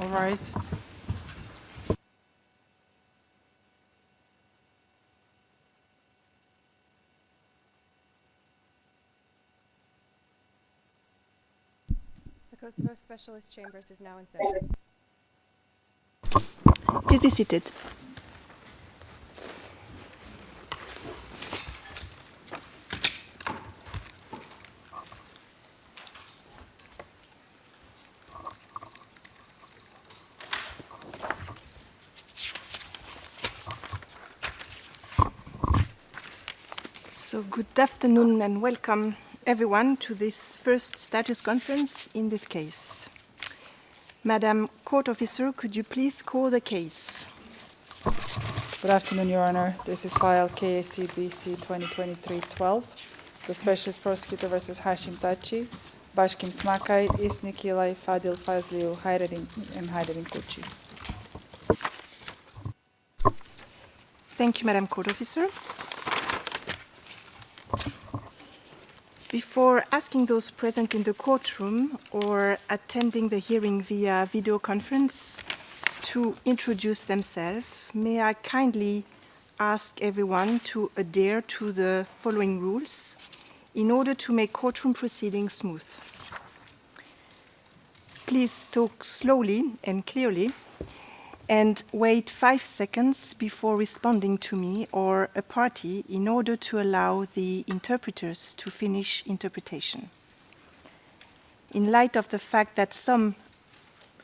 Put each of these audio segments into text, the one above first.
All rise. The Kosovo Specialist Chambers is now in session. Please be seated. So good afternoon and welcome everyone to this first status conference in this case. Madam Court Officer, could you please call the case? Good afternoon, Your Honor. This is file KAC BC 2023-12. The Specialist Prosecutor versus Hashim Thaçi, Bashkim Smakaj, Isnik Ilaj, Fadil Fazliu, Hayreddin and Hayreddin Kuçi. Thank you, Madam Court Officer. Before asking those present in the courtroom or attending the hearing via video conference to introduce themselves, may I kindly ask everyone to adhere to the following rules in order to make courtroom proceedings smooth. Please talk slowly and clearly and wait 5 seconds before responding to me or a party in order to allow the interpreters to finish interpretation. In light of the fact that some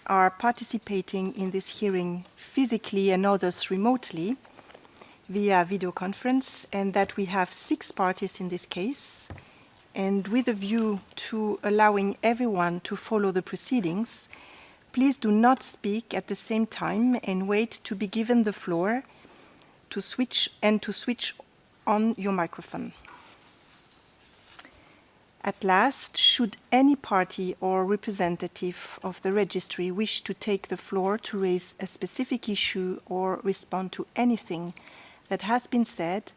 are participating in this hearing physically and others remotely via video conference, and that we have 6 parties in this case, and with a view to allowing everyone to follow the proceedings, please do not speak at the same time and wait to be given the floor to switch on your microphone. At last, should any party or representative of the registry wish to take the floor to raise a specific issue or respond to anything that has been said,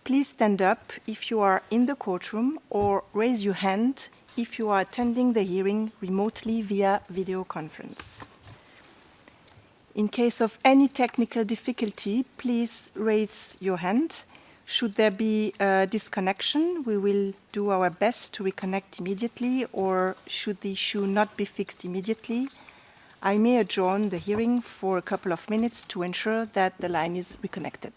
please stand up if you are in the courtroom or raise your hand if you are attending the hearing remotely via video conference. In case of any technical difficulty, please raise your hand. Should there be a disconnection, we will do our best to reconnect immediately, or should the issue not be fixed immediately, I may adjourn the hearing for a couple of minutes to ensure that the line is reconnected.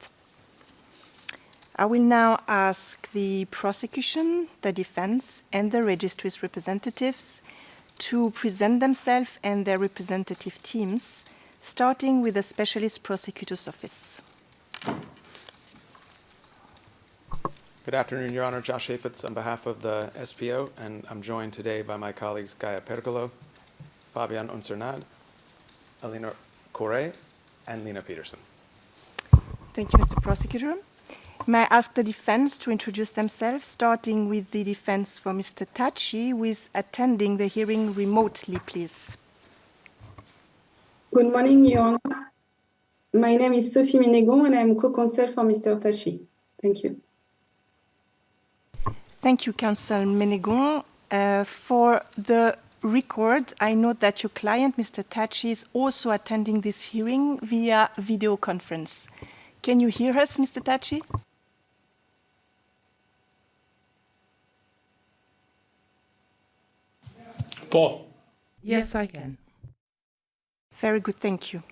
I will now ask the prosecution, the defense, and the registry's representatives to present themselves and their representative teams, starting with the Specialist Prosecutor's Office. Good afternoon, Your Honor. Josh Chaffetz on behalf of the SPO, and I'm joined today by my colleagues Gaia Percolo, Fabian Unsernad, Alina Correa, and Lena Peterson. Thank you, Mr. Prosecutor. May I ask the defense to introduce themselves, starting with the defense for Mr. Thaçi, who is attending the hearing remotely, please. Good morning, Your Honor. My name is Sophie Ménégon, and I'm co-counsel for Mr. Thaçi. Thank you. Thank you, Counsel Ménégon. For the record, I note that your client, Mr. Thaçi, is also attending this hearing via video conference. Can you hear us, Mr. Thaçi? Paul. Yes, I can. Very good, thank you.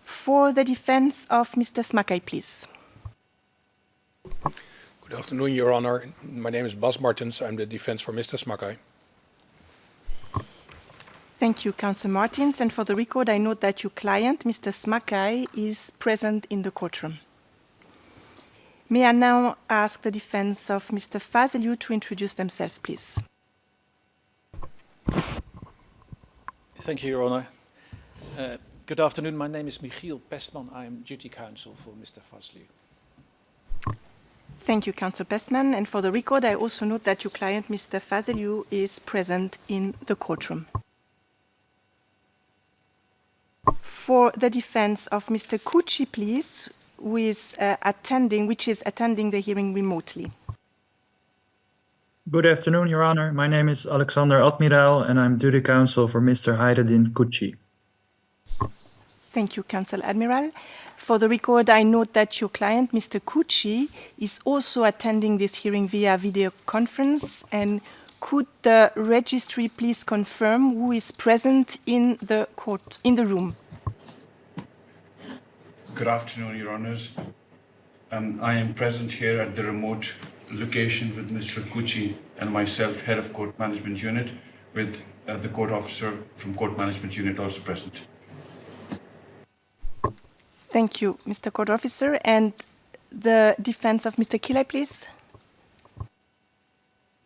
For the defense of Mr. Smakaj, please. Good afternoon, Your Honor. My name is Bas Martens. I'm the defense for Mr. Smakaj. Thank you, Counsel Martins. And for the record, I note that your client, Mr. Smakaj, is present in the courtroom. May I now ask the defense of Mr. Fazliu to introduce themselves, please. Thank you, Your Honor. Good afternoon. My name is Michiel Pestman. I am duty counsel for Mr. Fazliu. Thank you, Counsel Pestman. And for the record, I also note that your client, Mr. Fazliu, is present in the courtroom. For the defense of Mr. Kuçi, please, which is attending the hearing remotely. Good afternoon, Your Honor. My name is Alexander Admiraal, and I'm duty counsel for Mr. Hayreddin Kuçi. Thank you, Counsel Admiral. For the record, I note that your client, Mr. Thaçi, is also attending this hearing via video conference. And could the registry please confirm who is present in the court, in the room? Good afternoon, Your Honours. I am present here at the remote location with Mr. Thaçi and myself, Head of Court Management Unit, with the court officer from Court Management Unit also present. Thank you, Mr. Court Officer. And the defense of Mr. Kilai, please.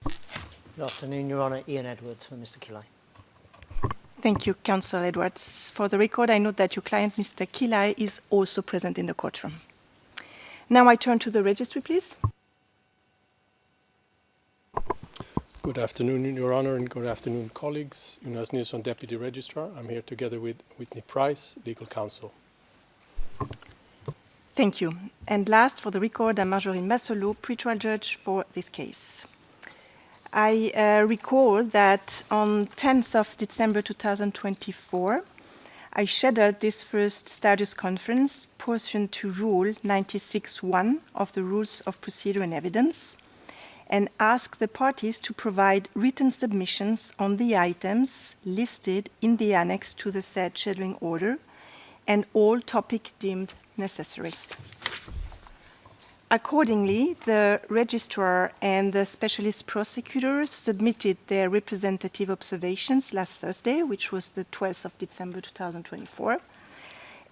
Good afternoon, Your Honour. Ian Edwards for Mr. Kilai. Thank you, Counsel Edwards. For the record, I note that your client, Mr. Kilai, is also present in the courtroom. Now I turn to the registry, please. Good afternoon, Your Honour, and good afternoon, colleagues. Jonas Nilsson, Deputy Registrar. I'm here together with Whitney Price, Legal Counsel. Thank you. And last, for the record, I'm Marjorie Massolo, pretrial judge for this case. I recall that on 10th of December 2024, I scheduled this first status conference pursuant to Rule 96.1 of the Rules of Procedure and Evidence, and asked the parties to provide written submissions on the items listed in the annex to the said scheduling order, and all topic deemed necessary. Accordingly, the registrar and the specialist prosecutors submitted their representative observations last Thursday, which was the 12th of December 2024,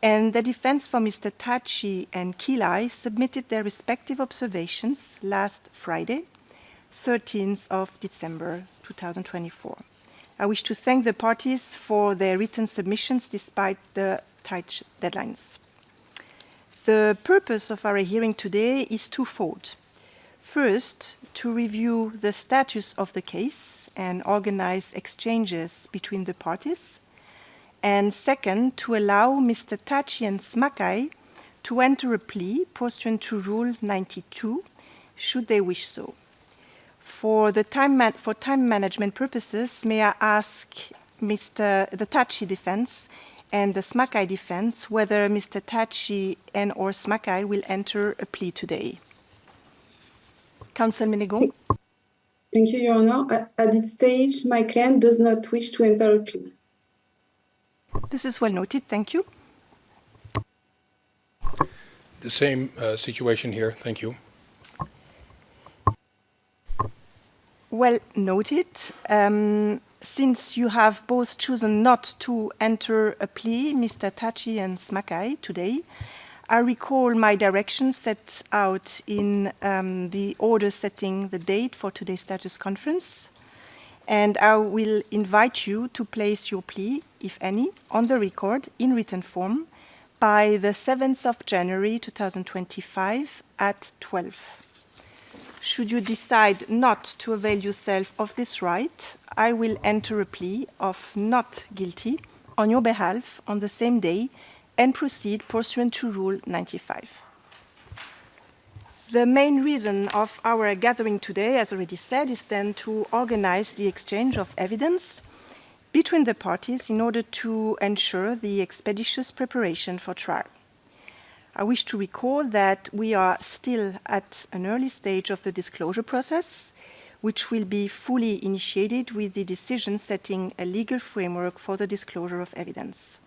and the defense for Mr. Thaçi and Kilai submitted their respective observations last Friday, 13th of December 2024. I wish to thank the parties for their written submissions despite the tight deadlines. The purpose of our hearing today is twofold. First, to review the status of the case and organize exchanges between the parties. And second, to allow Mr. Thaçi and Smakai to enter a plea pursuant to Rule 92, should they wish so. For time management purposes, may I ask the Thaçi defense and the Smakai defense whether Mr. Thaçi and or Smakai will enter a plea today. Counsel Menegon. Thank you, Your Honour. At this stage, my client does not wish to enter a plea. This is well noted. Thank you. The same situation here. Thank you. Well noted. Since you have both chosen not to enter a plea, Mr. Thaçi and Smakai, today, I recall my directions set out in the order setting the date for today's status conference, and I will invite you to place your plea, if any, on the record in written form by the 7th of January 2025 at 12. Should you decide not to avail yourself of this right, I will enter a plea of not guilty on your behalf on the same day and proceed pursuant to Rule 95. The main reason of our gathering today, as already said, is then to organize the exchange of evidence between the parties in order to ensure the expeditious preparation for trial. I wish to recall that we are still at an early stage of the disclosure process, which will be fully initiated with the decision setting a legal framework for the disclosure of evidence.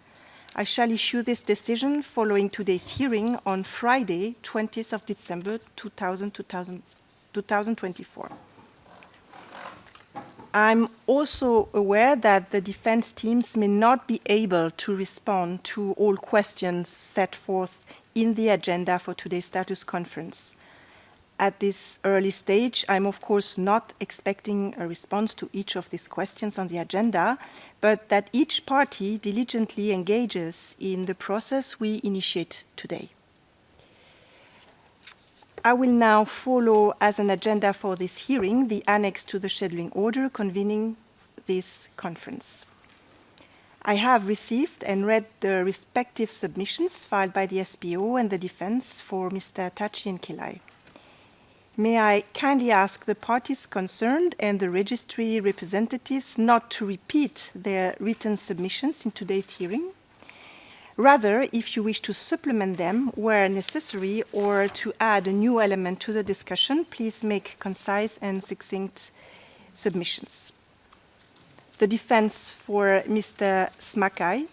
I shall issue this decision following today's hearing on Friday, 20th of December 2024. I'm also aware that the defense teams may not be able to respond to all questions set forth in the agenda for today's status conference. At this early stage, I'm of course not expecting a response to each of these questions on the agenda, but that each party diligently engages in the process we initiate today. I will now follow as an agenda for this hearing the annex to the scheduling order convening this conference. I have received and read the respective submissions filed by the SPO and the defense for Mr. Thaçi and Kilai. May I kindly ask the parties concerned and the registry representatives not to repeat their written submissions in today's hearing, Rather, if you wish to supplement them where necessary or to add a new element to the discussion, please make concise and succinct submissions. The defense for Mr. Smakai.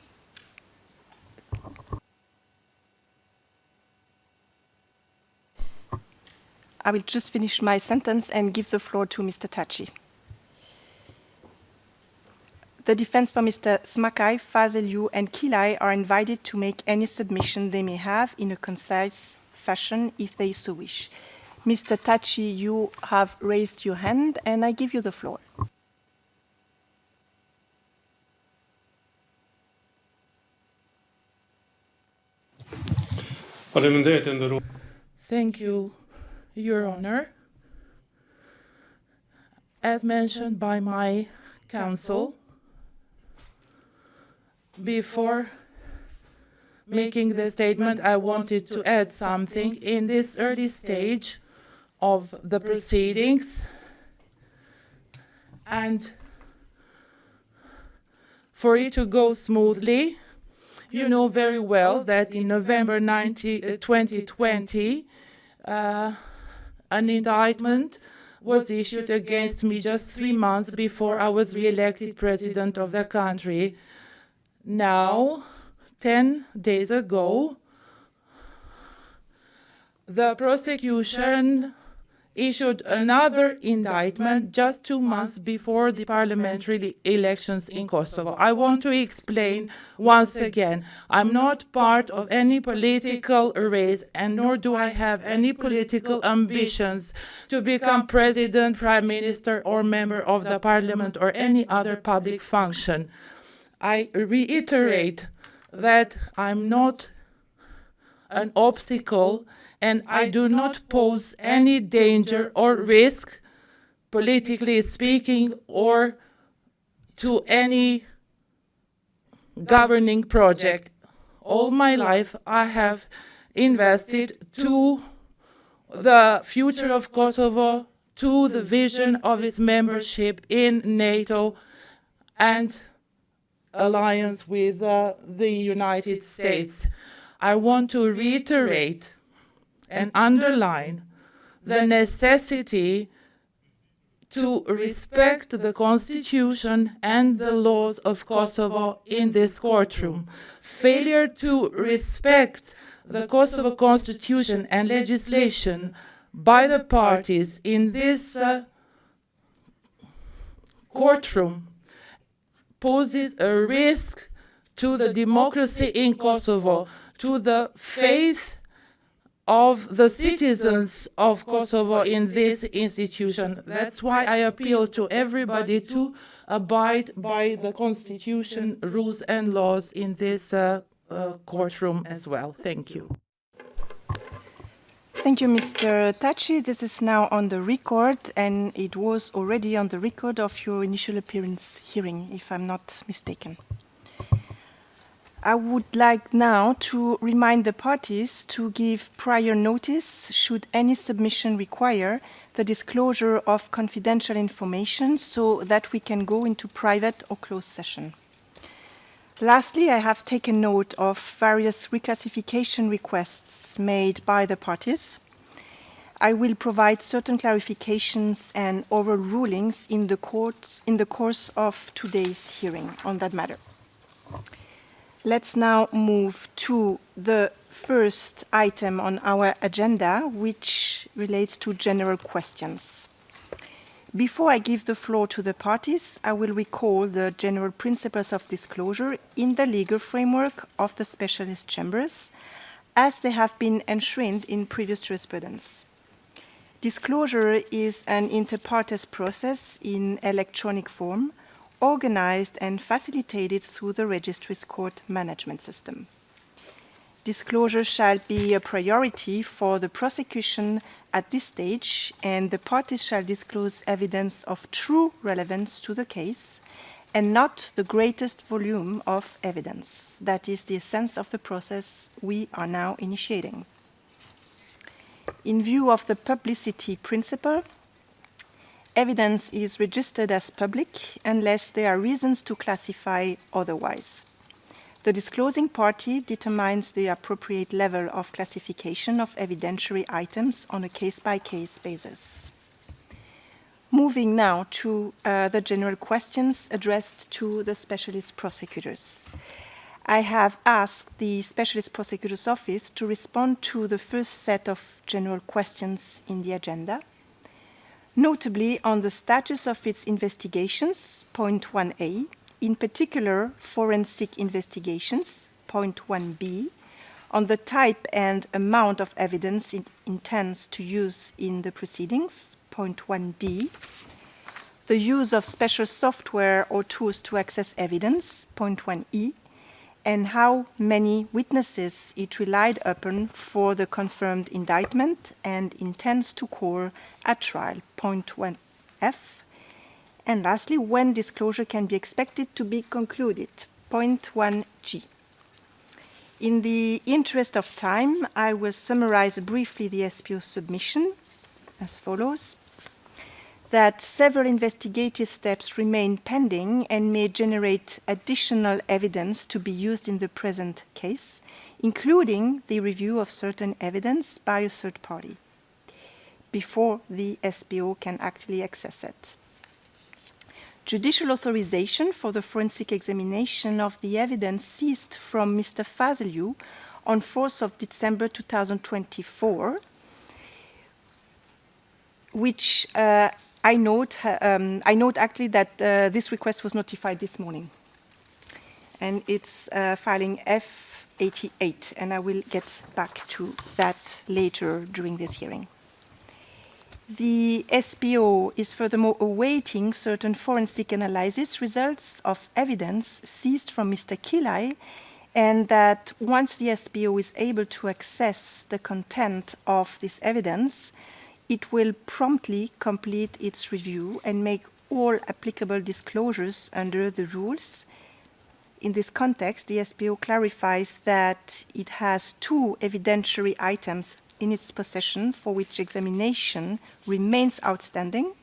I will just finish my sentence and give the floor to Mr. Thaçi. The defense for Mr. Smakai, Fazeliu, and Kilai are invited to make any submission they may have in a concise fashion if they so wish. Mr. Thaçi, you have raised your hand, and I give you the floor. Thank you, Your Honor. As mentioned by my counsel, before making the statement, I wanted to add something. In this early stage of the proceedings, and for it to go smoothly, you know very well that in November 2020, an indictment was issued against me just 3 months before I was re-elected president of the country. Now, 10 days ago, the prosecution issued another indictment just 2 months before the parliamentary elections in Kosovo. I want to explain once again, I'm not part of any political race, and nor do I have any political ambitions to become president, prime minister, or member of the parliament or any other public function. I reiterate that I'm not an obstacle and I do not pose any danger or risk, politically speaking, or to any governing project. All my life I have invested to the future of Kosovo, to the vision of its membership in NATO and alliance with the United States. I want to reiterate and underline the necessity to respect the Constitution and the laws of Kosovo in this courtroom. Failure to respect the Kosovo Constitution and legislation by the parties in this courtroom poses a risk to the democracy in Kosovo, to the faith of the citizens of Kosovo in this institution. That's why I appeal to everybody to abide by the Constitution, rules and laws in this courtroom as well. Thank you. Thank you, Mr. Thaçi. This is now on the record, and it was already on the record of your initial appearance hearing, if I'm not mistaken. I would like now to remind the parties to give prior notice, should any submission require, the disclosure of confidential information so that we can go into private or closed session. Lastly, I have taken note of various reclassification requests made by the parties. I will provide certain clarifications and oral rulings in the course of today's hearing on that matter. Let's now move to the first item on our agenda, which relates to general questions. Before I give the floor to the parties, I will recall the general principles of disclosure in the legal framework of the specialist chambers, as they have been enshrined in previous jurisprudence. Disclosure is an inter partes process in electronic form, organized and facilitated through the Registries Court management system. Disclosure shall be a priority for the prosecution at this stage, and the parties shall disclose evidence of true relevance to the case and not the greatest volume of evidence. That is the essence of the process we are now initiating. In view of the publicity principle, evidence is registered as public unless there are reasons to classify otherwise. The disclosing party determines the appropriate level of classification of evidentiary items on a case-by-case basis. Moving now to the general questions addressed to the specialist prosecutors. I have asked the Specialist Prosecutor's Office to respond to the first set of general questions in the agenda, notably on the status of its investigations, point 1a, in particular forensic investigations, point 1b, on the type and amount of evidence it intends to use in the proceedings, point 1d, the use of special software or tools to access evidence, point 1e, and how many witnesses it relied upon for the confirmed indictment and intends to call at trial, point 1f. And lastly, when disclosure can be expected to be concluded, point 1g. In the interest of time, I will summarize briefly the SPO submission as follows: that several investigative steps remain pending and may generate additional evidence to be used in the present case, including the review of certain evidence by a third party, before the SPO can actually access it. Judicial authorization for the forensic examination of the evidence ceased from Mr. Fazeliu on 4th of December 2024, which I note actually that this request was notified this morning, and it's filing F88, and I will get back to that later during this hearing. The SPO is furthermore awaiting certain forensic analysis results of evidence seized from Mr. Kilai, and that once the SPO is able to access the content of this evidence, it will promptly complete its review and make all applicable disclosures under the rules. In this context, the SPO clarifies that it has 2 evidentiary items in its possession for which examination remains outstanding,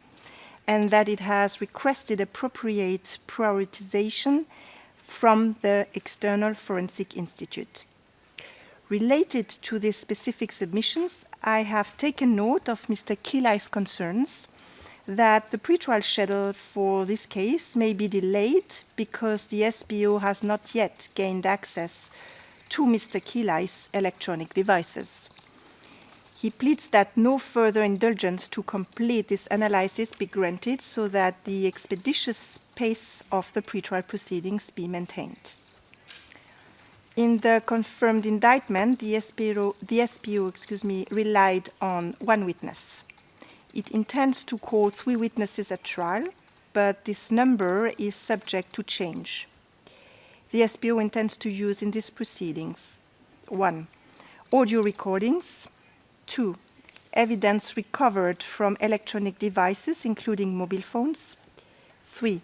and that it has requested appropriate prioritization from the External Forensic Institute. Related to these specific submissions, I have taken note of Mr. Kilai's concerns that the pretrial schedule for this case may be delayed because the SPO has not yet gained access to Mr. Kilai's electronic devices. He pleads that no further indulgence to complete this analysis be granted so that the expeditious pace of the pretrial proceedings be maintained. In the confirmed indictment, the SPO relied on 1 witness. It intends to call 3 witnesses at trial, but this number is subject to change. The SPO intends to use in these proceedings 1. Audio recordings, 2. Evidence recovered from electronic devices, including mobile phones, 3.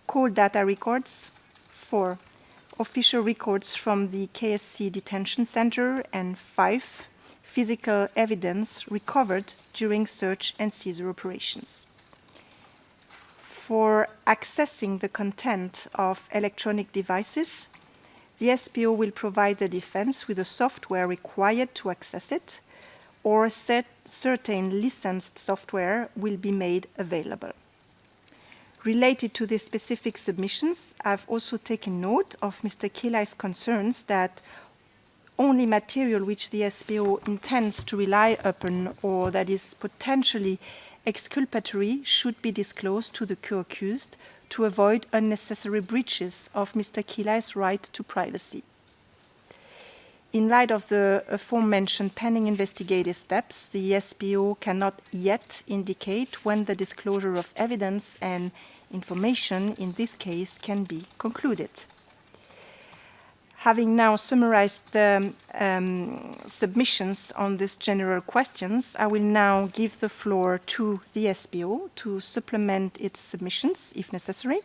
Call data records, 4. Official records from the KSC detention center, and 5. Physical evidence recovered during search and seizure operations. For accessing the content of electronic devices, the SPO will provide the defense with the software required to access it, or certain licensed software will be made available. Related to these specific submissions, I've also taken note of Mr. Kilai's concerns that only material which the SPO intends to rely upon or that is potentially exculpatory should be disclosed to the co-accused to avoid unnecessary breaches of Mr. Kilai's right to privacy. In light of the aforementioned pending investigative steps, the SPO cannot yet indicate when the disclosure of evidence and information in this case can be concluded. Having now summarized the submissions on these general questions, I will now give the floor to the SPO to supplement its submissions if necessary.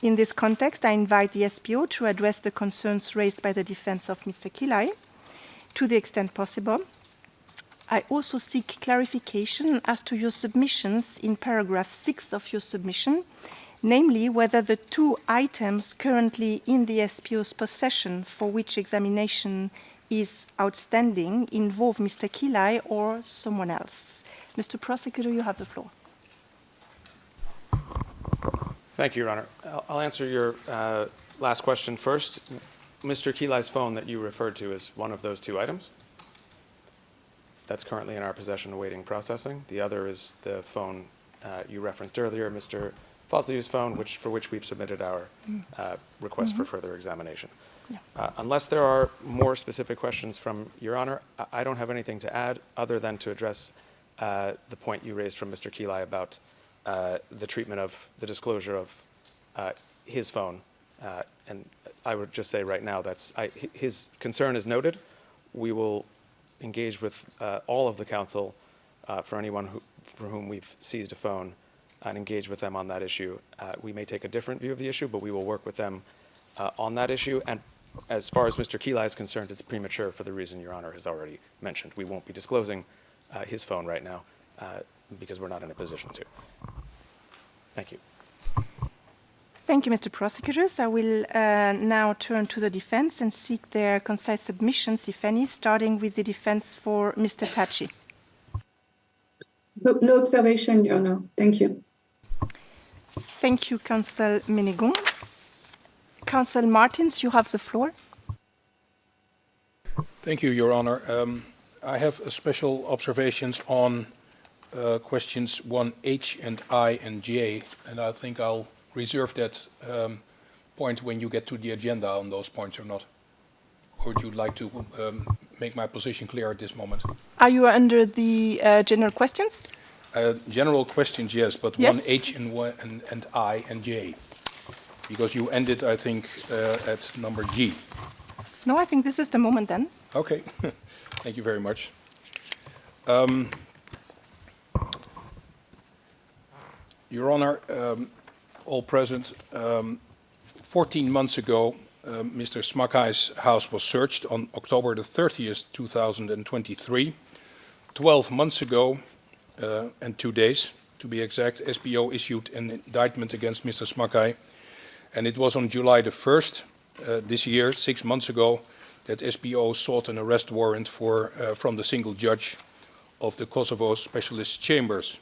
In this context, I invite the SPO to address the concerns raised by the defense of Mr. Kilai to the extent possible. I also seek clarification as to your submissions in paragraph 6 of your submission, namely whether the two items currently in the SPO's possession for which examination is outstanding involve Mr. Kilai or someone else. Mr. Prosecutor, you have the floor. Thank you, Your Honor. I'll answer your last question first. Mr. Kilai's phone that you referred to is one of those two items. That's currently in our possession awaiting processing. The other is the phone you referenced earlier, Mr. Fosliu's phone, for which we've submitted our request for further examination. Yeah. Unless there are more specific questions from Your Honor, I don't have anything to add other than to address the point you raised from Mr. Kilai about the treatment of the disclosure of his phone. And I would just say right now his concern is noted. We will engage with all of the counsel for anyone for whom we've seized a phone and engage with them on that issue. We may take a different view of the issue, but we will work with them on that issue. And as far as Mr. Kilai is concerned, it's premature for the reason Your Honor has already mentioned. We won't be disclosing his phone right now because we're not in a position to. Thank you. Thank you, Mr. Prosecutors. I will now turn to the defense and seek their concise submissions, if any, starting with the defense for Mr. Thaçi. No observation, Your Honor. Thank you. Thank you, Counsel Ménégon. Counsel Martins, you have the floor. Thank you, Your Honor. I have special observations on questions 1H and I and J, and I think I'll reserve that point when you get to the agenda on those points or not. Or would you like to make my position clear at this moment? Are you under the general questions? General questions, yes, but yes. 1H and I and J. Because you ended, I think, at number G. No, I think this is the moment then. Okay, thank you very much. Your Honor, all present, 14 months ago, Mr. Smakai's house was searched on October the 30th, 2023. 12 months ago, and 2 days, to be exact, SBO issued an indictment against Mr. Smakai. And it was on July the 1st, this year, 6 months ago, that SBO sought an arrest warrant from the single judge of the Kosovo Specialist Chambers.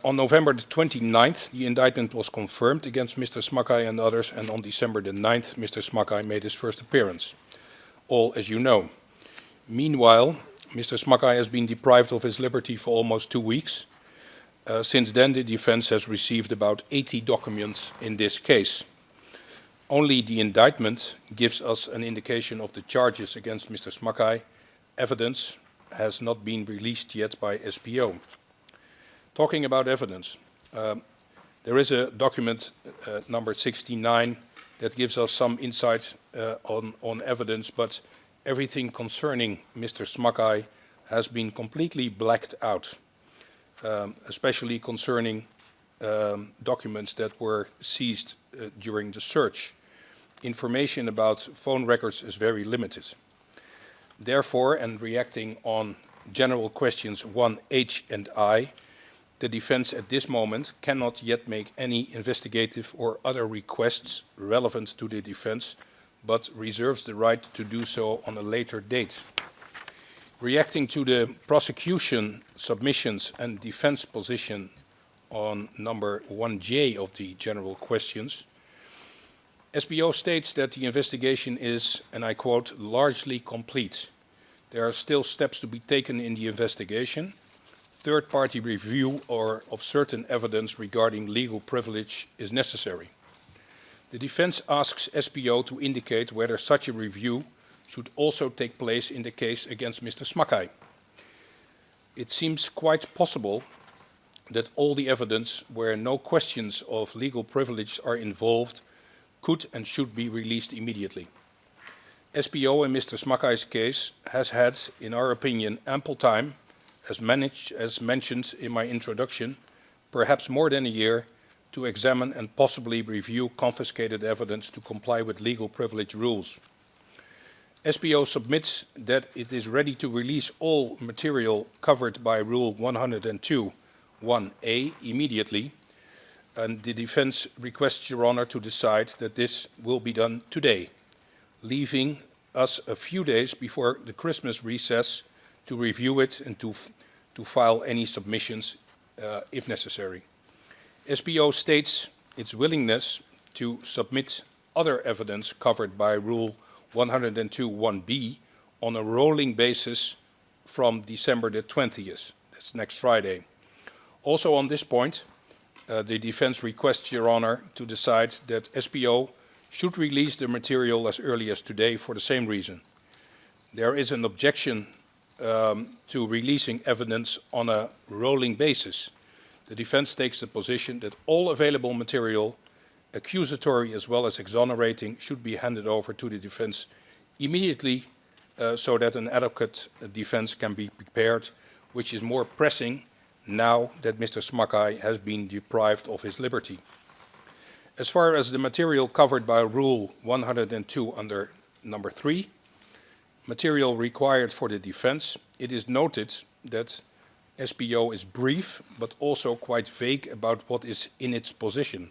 On November the 29th, the indictment was confirmed against Mr. Smakai and others, and on December the 9th, Mr. Smakai made his first appearance. All as you know. Meanwhile, Mr. Smakai has been deprived of his liberty for almost 2 weeks. Since then, the defense has received about 80 documents in this case. Only the indictment gives us an indication of the charges against Mr. Smakai. Evidence has not been released yet by SPO. Talking about evidence, there is a document, number 69, that gives us some insight on evidence, but everything concerning Mr. Smakai has been completely blacked out, especially concerning documents that were seized during the search. Information about phone records is very limited. Therefore, and reacting on general questions 1H and I, the defense at this moment cannot yet make any investigative or other requests relevant to the defense, but reserves the right to do so on a later date. Reacting to the prosecution submissions and defense position on number 1J of the general questions, SBO states that the investigation is, and I quote, largely complete. There are still steps to be taken in the investigation. Third-party review of certain evidence regarding legal privilege is necessary. The defense asks SPO to indicate whether such a review should also take place in the case against Mr. Smakai. It seems quite possible that all the evidence where no questions of legal privilege are involved could and should be released immediately. SPO in Mr. Smakai's case has had, in our opinion, ample time, as mentioned in my introduction, perhaps more than a year, to examine and possibly review confiscated evidence to comply with legal privilege rules. SPO submits that it is ready to release all material covered by Rule 102, 1A immediately, and the defense requests Your Honor to decide that this will be done today, leaving us a few days before the Christmas recess to review it and to file any submissions if necessary. SPO states its willingness to submit other evidence covered by Rule 102.1b on a rolling basis from December the 20th, that's next Friday. Also on this point, the defense requests Your Honor to decide that SPO should release the material as early as today for the same reason. There is an objection to releasing evidence on a rolling basis. The defense takes the position that all available material, accusatory as well as exonerating, should be handed over to the defense immediately so that an adequate defense can be prepared, which is more pressing now that Mr. Smakai has been deprived of his liberty. As far as the material covered by Rule 102 under number 3, material required for the defense, it is noted that SPO is brief but also quite vague about what is in its position.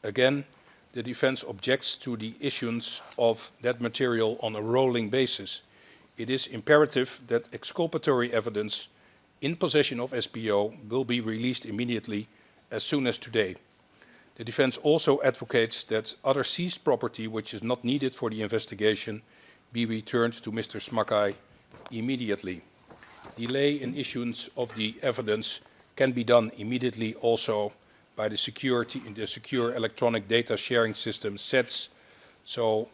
Again, the defense objects to the issuance of that material on a rolling basis. It is imperative that exculpatory evidence in possession of SPO will be released immediately as soon as today. The defense also advocates that other seized property which is not needed for the investigation be returned to Mr. Smakai immediately. Delay in issuance of the evidence can be done immediately also by the secure electronic data sharing system SETS, so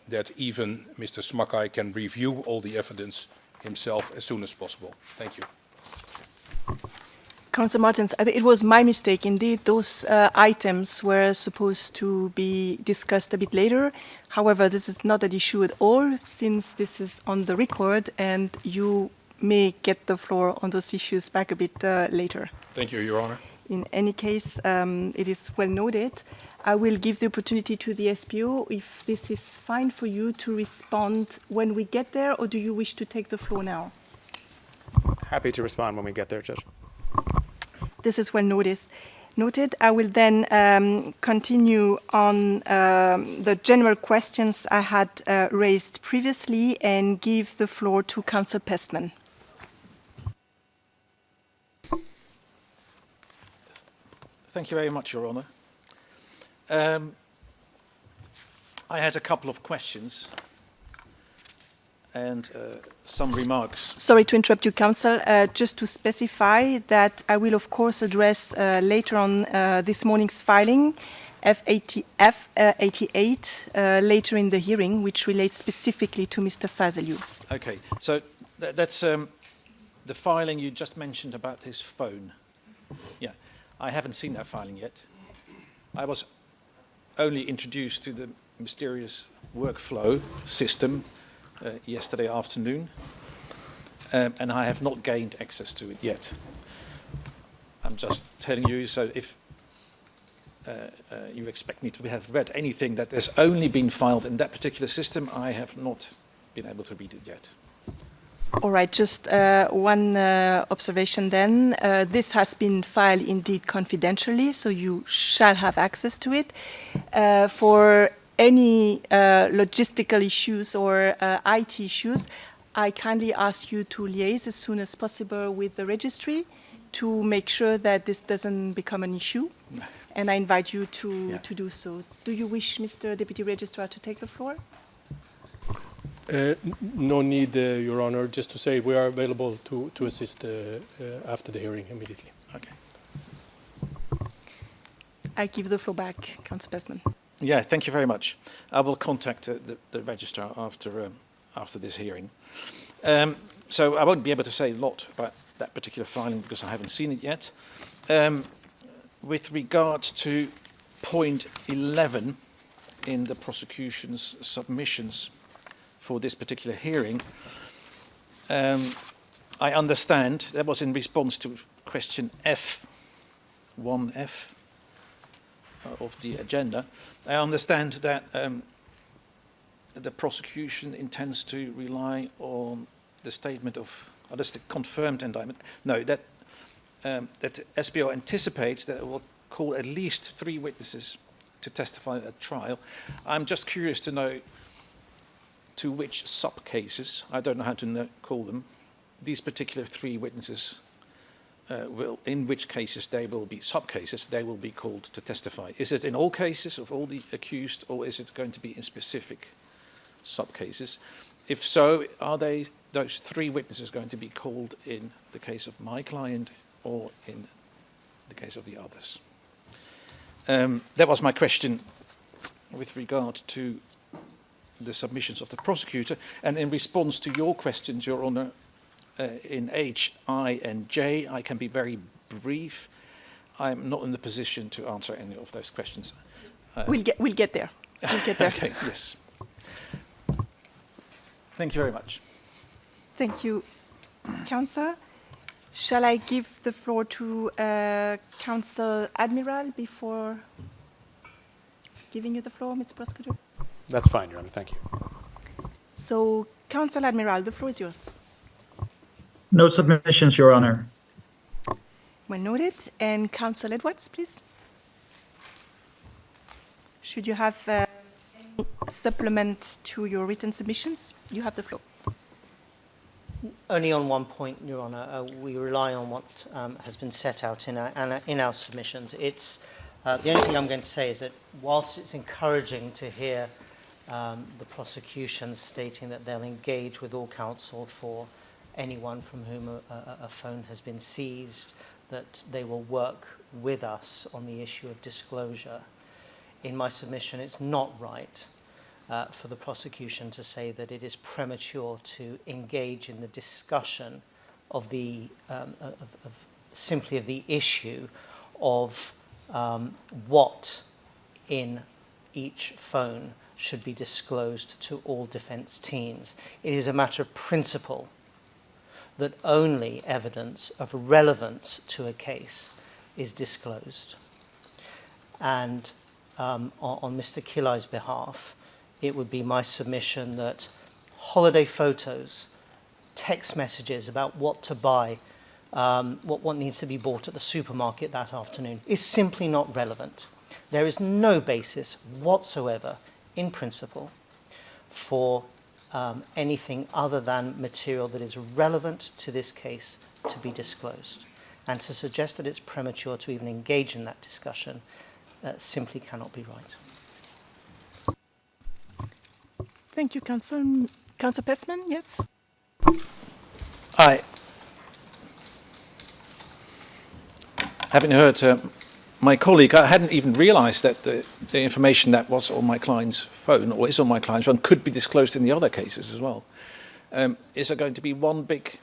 that even Mr. Smakai can review all the evidence himself as soon as possible. Thank you. Councillor Martens, I think it was my mistake. Indeed, those items were supposed to be discussed a bit later. However, this is not an issue at all, since this is on the record, and you may get the floor on those issues back a bit later. Thank you, Your Honor. In any case, it is well noted. I will give the opportunity to the SPO, if this is fine for you, to respond when we get there, or do you wish to take the floor now? Happy to respond when we get there, Judge. This is well noted. I will then continue on the general questions I had raised previously and give the floor to Councillor Pestman. Thank you very much, Your Honour. I had a couple of questions and some remarks. Sorry to interrupt you, Council. Just to specify that I will, of course, address later on this morning's filing, F88, later in the hearing, which relates specifically to Mr. Fazeliu. Okay, so that's the filing you just mentioned about his phone. Yeah, I haven't seen that filing yet. I was only introduced to the mysterious workflow system yesterday afternoon, and I have not gained access to it yet. I'm just telling you, so if you expect me to have read anything that has only been filed in that particular system, I have not been able to read it yet. All right, just one observation then. This has been filed indeed confidentially, so you shall have access to it. For any logistical issues or IT issues, I kindly ask you to liaise as soon as possible with the registry to make sure that this doesn't become an issue. And I invite you to do so. Do you wish, Mr. Deputy Registrar, to take the floor? No need, Your Honor. Just to say we are available to assist after the hearing immediately. Okay. I give the floor back, Councillor Pestman. Yeah, thank you very much. I will contact the registrar after this hearing. So I won't be able to say a lot about that particular filing because I haven't seen it yet. With regards to point 11 in the prosecution's submissions for this particular hearing, I understand that was in response to question F, 1F of the agenda. I understand that the prosecution intends to rely on the statement of, the confirmed indictment. No, that SPO anticipates that it will call at least 3 witnesses to testify at trial. I'm just curious to know to which sub-cases, I don't know how to call them, these particular 3 witnesses in which cases they will be sub-cases, they will be called to testify. Is it in all cases of all the accused, or is it going to be in specific sub-cases? If so, are those 3 witnesses going to be called in the case of my client or in the case of the others? That was my question with regard to the submissions of the prosecutor. And in response to your questions, Your Honour, in H, I and J, I can be very brief. I'm not in the position to answer any of those questions. We'll get there. We'll get there. Okay, yes. Thank you very much. Thank you, Councillor. Shall I give the floor to Council Admiral before giving you the floor, Mr. Prosecutor? That's fine, Your Honor. Thank you. So, Council Admiral, the floor is yours. No submissions, Your Honour. Well noted. And Council Edwards, please. Should you have any supplement to your written submissions, you have the floor. Only on one point, Your Honour. We rely on what has been set out in our submissions. It's the only thing I'm going to say is that whilst it's encouraging to hear the prosecution stating that they'll engage with all counsel for anyone from whom a phone has been seized, that they will work with us on the issue of disclosure. In my submission, it's not right for the prosecution to say that it is premature to engage in the discussion of the simply of the issue of what in each phone should be disclosed to all defence teams. It is a matter of principle that only evidence of relevance to a case is disclosed. And on Mr. Kilai's behalf, it would be my submission that holiday photos, text messages about what to buy, what needs to be bought at the supermarket that afternoon is simply not relevant. There is no basis whatsoever in principle for anything other than material that is relevant to this case to be disclosed. And to suggest that it's premature to even engage in that discussion simply cannot be right. Thank you, Councillor Pessman. Yes? Having heard my colleague, I hadn't even realised that the information that was on my client's phone or is on my client's phone could be disclosed in the other cases as well. Is there going to be one big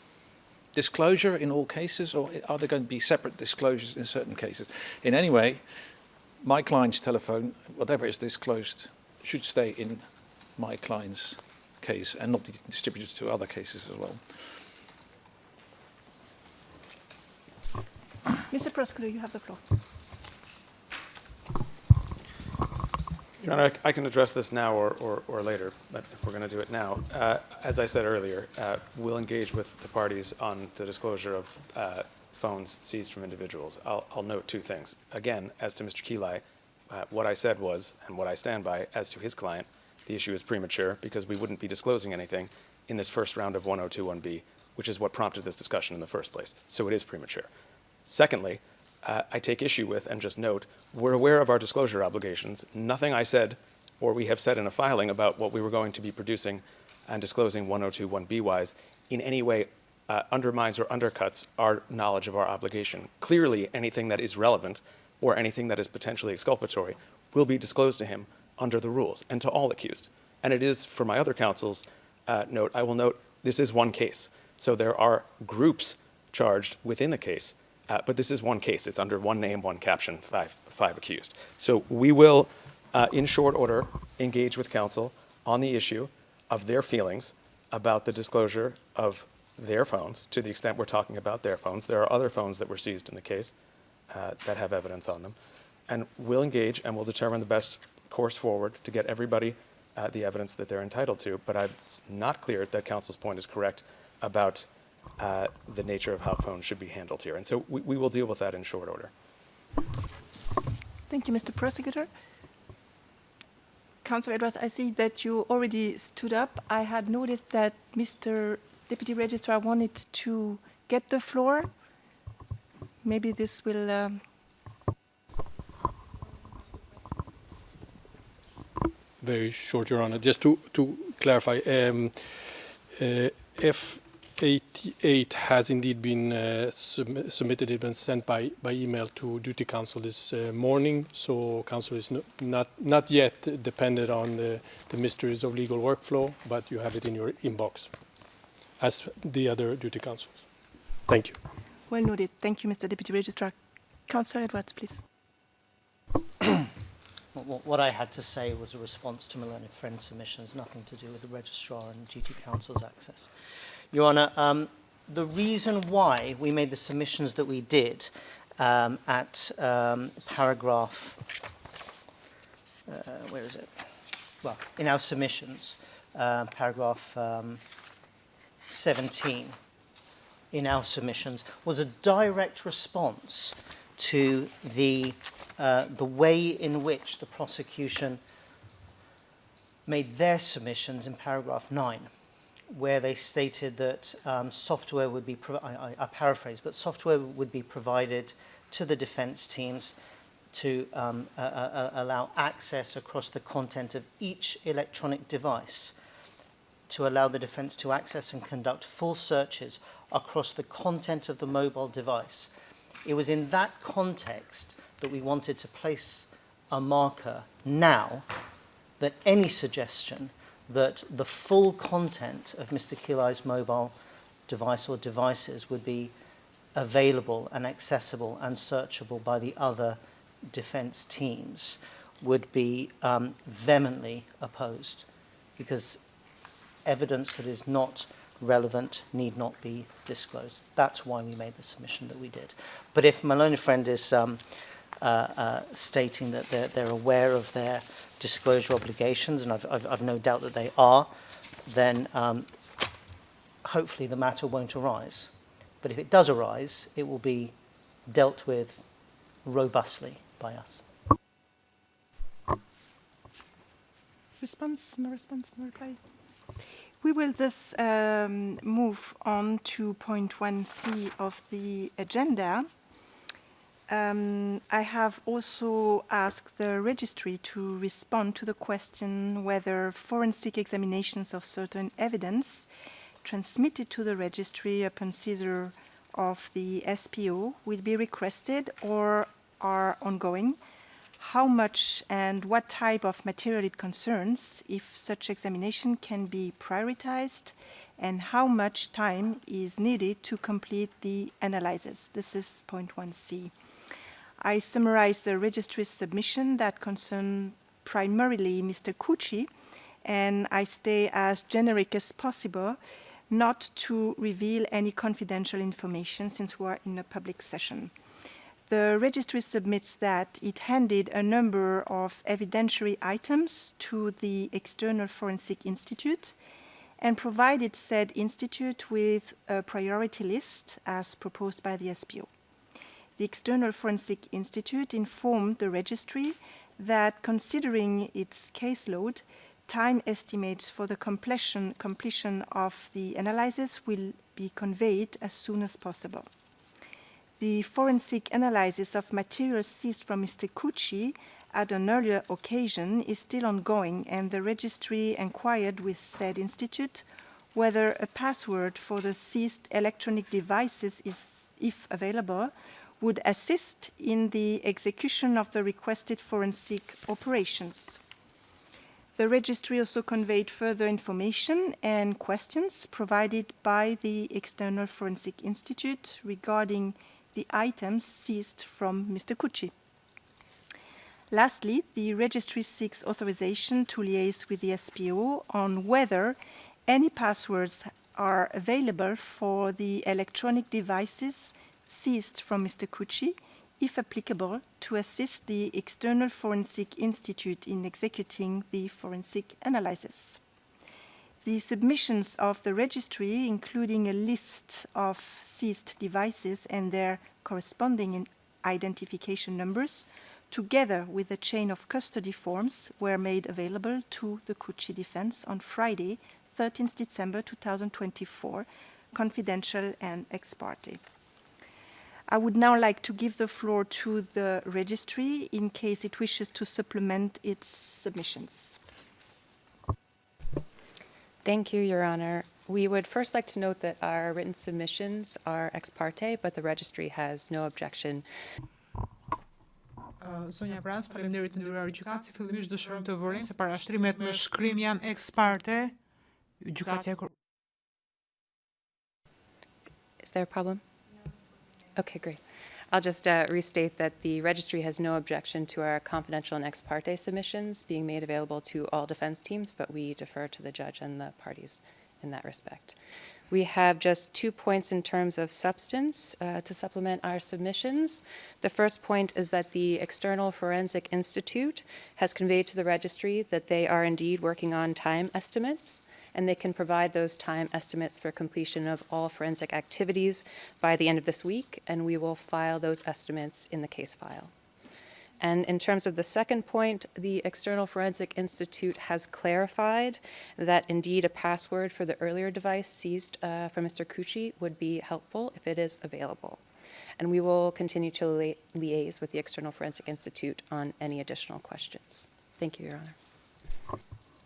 disclosure in all cases, or are there going to be separate disclosures in certain cases? In any way, my client's telephone, whatever is disclosed, should stay in my client's case and not be distributed to other cases as well. Mr. Prosecutor, you have the floor. Your Honor, I can address this now or later, but if we're going to do it now. As I said earlier, we'll engage with the parties on the disclosure of phones seized from individuals. I'll note 2 things. Again, as to Mr. Kilai, what I said was, and what I stand by, as to his client, the issue is premature because we wouldn't be disclosing anything in this first round of 1021B, which is what prompted this discussion in the first place. So it is premature. Secondly, I take issue with and just note, we're aware of our disclosure obligations. Nothing I said or we have said in a filing about what we were going to be producing and disclosing 1021B-wise in any way undermines or undercuts our knowledge of our obligation. Clearly, anything that is relevant or anything that is potentially exculpatory will be disclosed to him under the rules and to all accused. And it is, for my other counsel's note, I will note this is one case. So there are groups charged within the case. But this is one case. It's under one name, one caption, five accused. So we will, in short order, engage with counsel on the issue of their feelings about the disclosure of their phones, to the extent we're talking about their phones. There are other phones that were seized in the case that have evidence on them. And we'll engage and we'll determine the best course forward to get everybody the evidence that they're entitled to. But it's not clear that counsel's point is correct about the nature of how phones should be handled here. And so we will deal with that in short order. Thank you, Mr. Prosecutor. Councillor Edwards, I see that you already stood up. I had noticed that Mr. Deputy Registrar wanted to get the floor. Maybe this will... Very short, Your Honor. Just to clarify, F88 has indeed been submitted. It's been sent by email to Duty Council this morning. So Council is not yet dependent on the mysteries of legal workflow, but you have it in your inbox, as the other Duty Councils. Thank you. Well noted. Thank you, Mr. Deputy Registrar. Councillor Edwards, please. What I had to say was a response to my learned friend's submissions, nothing to do with the Registrar and Duty Council's access. Your Honour, the reason why we made the submissions that we did at paragraph, where is it? Well, in our submissions, paragraph 17 in our submissions was a direct response to the way in which the prosecution made their submissions in paragraph 9, where they stated that software would be, I paraphrase, but software would be provided to the defence teams to allow access across the content of each electronic device, to allow the defence to access and conduct full searches across the content of the mobile device. It was in that context that we wanted to place a marker now that any suggestion that the full content of Mr. Kilai's mobile device or devices would be available and accessible and searchable by the other defence teams would be vehemently opposed, because evidence that is not relevant need not be disclosed. That's why we made the submission that we did. But if my learned friend is stating that they're aware of their disclosure obligations, and I've no doubt that they are, then hopefully the matter won't arise. But if it does arise, it will be dealt with robustly by us. Response? No response, no reply? We will thus move on to point 1C of the agenda. I have also asked the registry to respond to the question whether forensic examinations of certain evidence transmitted to the registry upon seizure of the SPO will be requested or are ongoing, how much and what type of material it concerns, if such examination can be prioritized, and how much time is needed to complete the analysis. This is point 1C. I summarize the registry's submission that concern primarily Mr. Thaçi, and I stay as generic as possible, not to reveal any confidential information since we are in a public session. The registry submits that it handed a number of evidentiary items to the External Forensic Institute and provided said institute with a priority list as proposed by the SPO. The External Forensic Institute informed the registry that, considering its caseload, time estimates for the completion of the analysis will be conveyed as soon as possible. The forensic analysis of materials seized from Mr. Thaçi at an earlier occasion is still ongoing, and the registry inquired with said institute whether a password for the seized electronic devices is, if available, would assist in the execution of the requested forensic operations. The registry also conveyed further information and questions provided by the External Forensic Institute regarding the items seized from Mr. Thaçi. Lastly, the registry seeks authorization to liaise with the SPO on whether any passwords are available for the electronic devices seized from Mr. Thaçi, if applicable, to assist the External Forensic Institute in executing the forensic analysis. The submissions of the registry, including a list of seized devices and their corresponding identification numbers, together with a chain of custody forms, were made available to the Cucci defense on Friday, 13th December 2024, confidential and ex parte. I would now like to give the floor to the registry in case it wishes to supplement its submissions. Thank you, Your Honor. We would first like to note that our written submissions are ex parte, but the registry has no objection. Zonja Brans, faleminderit nderuar gjykatës, fillimisht dëshirojmë të vërejmë se parashtrimet me shkrim janë ex parte. Gjykatësia Is there a problem? Okay, great. I'll just restate that the registry has no objection to our confidential and ex parte submissions being made available to all defense teams, but we defer to the judge and the parties in that respect. We have just 2 points in terms of substance to supplement our submissions. The first point is that the External Forensic Institute has conveyed to the registry that they are indeed working on time estimates, and they can provide those time estimates for completion of all forensic activities by the end of this week, and we will file those estimates in the case file. And in terms of the second point, the External Forensic Institute has clarified that indeed a password for the earlier device seized from Mr. Cucci would be helpful if it is available. And we will continue to liaise with the External Forensic Institute on any additional questions. Thank you, Your Honor.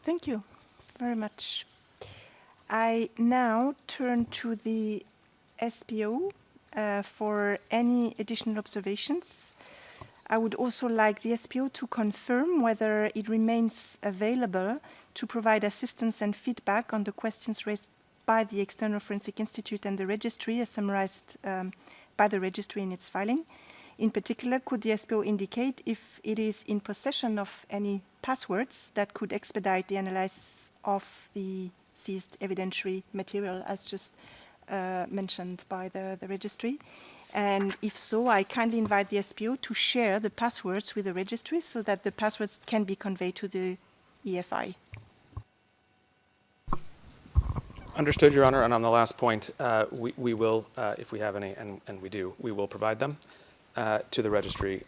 Thank you very much. I now turn to the SPO for any additional observations. I would also like the SPO to confirm whether it remains available to provide assistance and feedback on the questions raised by the External Forensic Institute and the registry as summarized by the registry in its filing. In particular, could the SPO indicate if it is in possession of any passwords that could expedite the analysis of the seized evidentiary material as just mentioned by the registry? And if so, I kindly invite the SPO to share the passwords with the registry so that the passwords can be conveyed to the EFI. Understood, Your Honor. And on the last point, we will, if we have any, and we do, we will provide them to the registry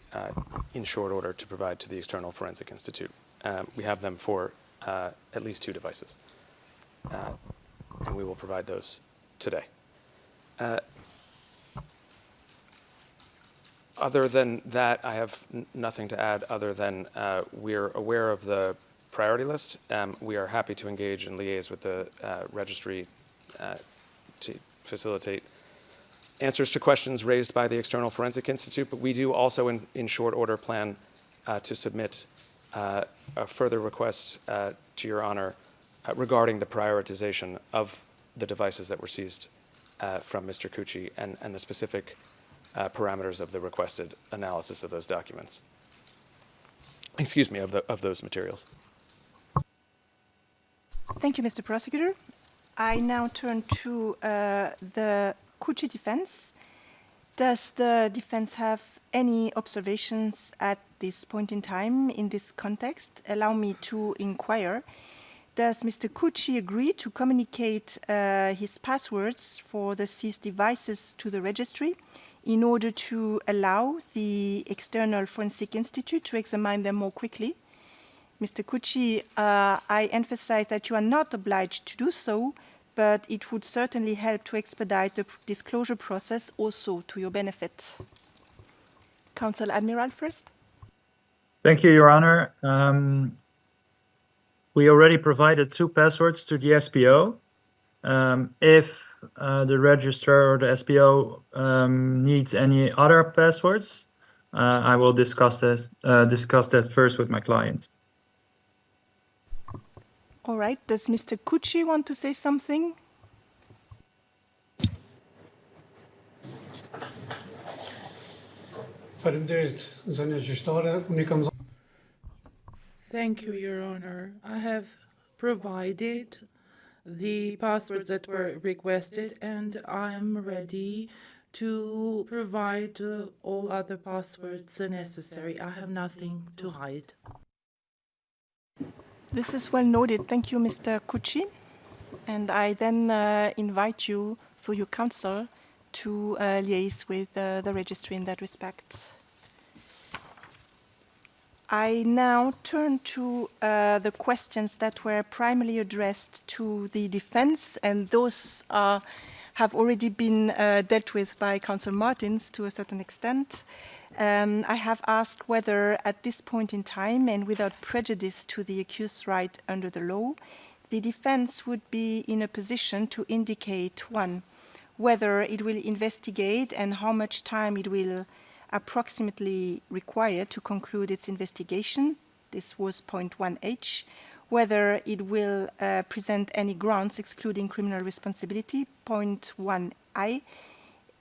in short order to provide to the External Forensic Institute. We have them for at least 2 devices, and we will provide those today. Other than that, I have nothing to add other than we're aware of the priority list. We are happy to engage and liaise with the registry to facilitate answers to questions raised by the External Forensic Institute, but we do also in short order plan to submit a further request to Your Honor regarding the prioritization of the devices that were seized from Mr. Cucci and the specific parameters of the requested analysis of those documents. Excuse me, of those materials. Thank you, Mr. Prosecutor. I now turn to the Cucci defense. Does the defense have any observations at this point in time in this context? Allow me to inquire. Does Mr. Cucci agree to communicate his passwords for the seized devices to the registry in order to allow the External Forensic Institute to examine them more quickly? Mr. Cucci, I emphasize that you are not obliged to do so, but it would certainly help to expedite the disclosure process also to your benefit. Counsel Admiral first. Thank you, Your Honor. We already provided 2 passwords to the SPO. If the registrar or the SPO needs any other passwords, I will discuss that first with my client. All right. Does Mr. Cucci want to say something? Thank you, Your Honor. I have provided the passwords that were requested, and I am ready to provide all other passwords necessary. I have nothing to hide. This is well noted. Thank you, Mr. Cucci. And I then invite you, through your counsel, to liaise with the registry in that respect. I now turn to the questions that were primarily addressed to the defense, and those have already been dealt with by Counsel Martins to a certain extent. I have asked whether at this point in time and without prejudice to the accused's right under the law, the defense would be in a position to indicate, one, whether it will investigate and how much time it will approximately require to conclude its investigation. This was point 1H. Whether it will present any grounds excluding criminal responsibility, point 1I.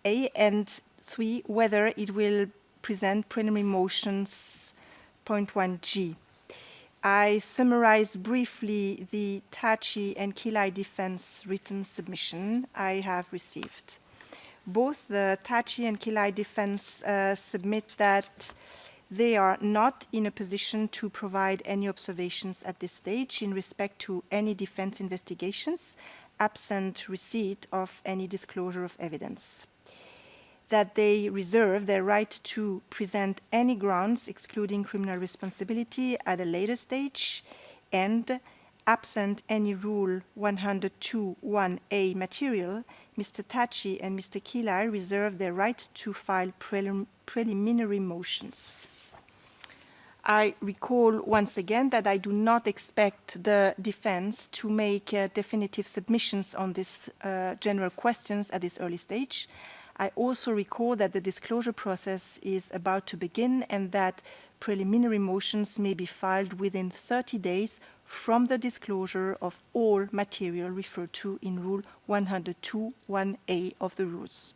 And 3, whether it will present preliminary motions, point 1G. I summarize briefly the Thaçi and Kilai defense written submission I have received. Both the Thaçi and Kilai defense submit that they are not in a position to provide any observations at this stage in respect to any defense investigations, absent receipt of any disclosure of evidence. That they reserve their right to present any grounds excluding criminal responsibility at a later stage, and absent any Rule 102.1a material, Mr. Thaçi and Mr. Kilai reserve their right to file preliminary motions. I recall once again that I do not expect the defense to make definitive submissions on these general questions at this early stage. I also recall that the disclosure process is about to begin and that preliminary motions may be filed within 30 days from the disclosure of all material referred to in Rule 102.1a of the rules.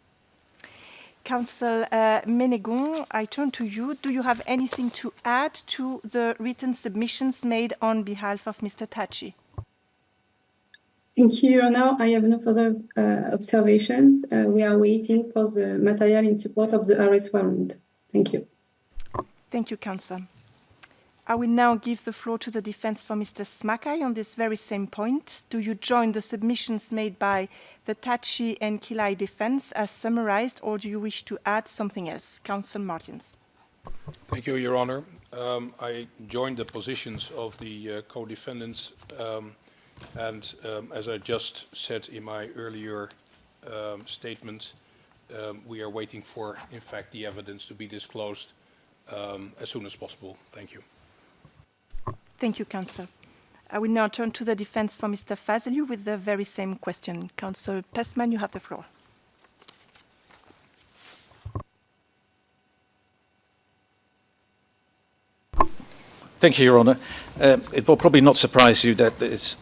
Counsel Ménégon, I turn to you. Do you have anything to add to the written submissions made on behalf of Mr. Thaçi? Thank you, Your Honor. I have no further observations. We are waiting for the material in support of the arrest warrant. Thank you. Thank you, Counsel. I will now give the floor to the defense for Mr. Smakai on this very same point. Do you join the submissions made by the Thaçi and Kilai defense as summarized, or do you wish to add something else? Counsel Martins. Thank you, Your Honor. I joined the positions of the co-defendants, and as I just said in my earlier statement, we are waiting for, in fact, the evidence to be disclosed as soon as possible. Thank you. Thank you, Counsel. I will now turn to the defense for Mr. Fazeliu with the very same question. Counsel Pestman, you have the floor. Thank you, Your Honour. It will probably not surprise you that it's,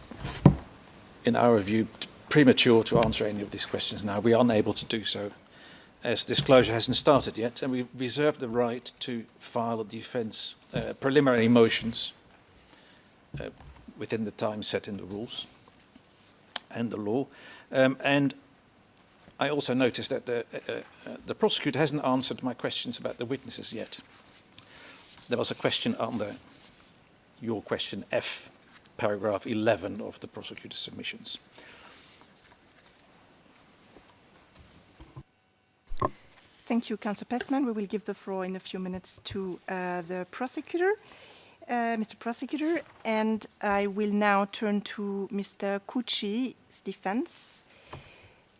in our view, premature to answer any of these questions now. We are unable to do so, as disclosure hasn't started yet, and we reserve the right to file a defence preliminary motions within the time set in the rules and the law. And I also noticed that the prosecutor hasn't answered my questions about the witnesses yet. There was a question under your question F, paragraph 11 of the prosecutor's submissions. Thank you, Counsel Pestman. We will give the floor in a few minutes to the prosecutor, Mr. Prosecutor, and I will now turn to Mr. Cucci's defense.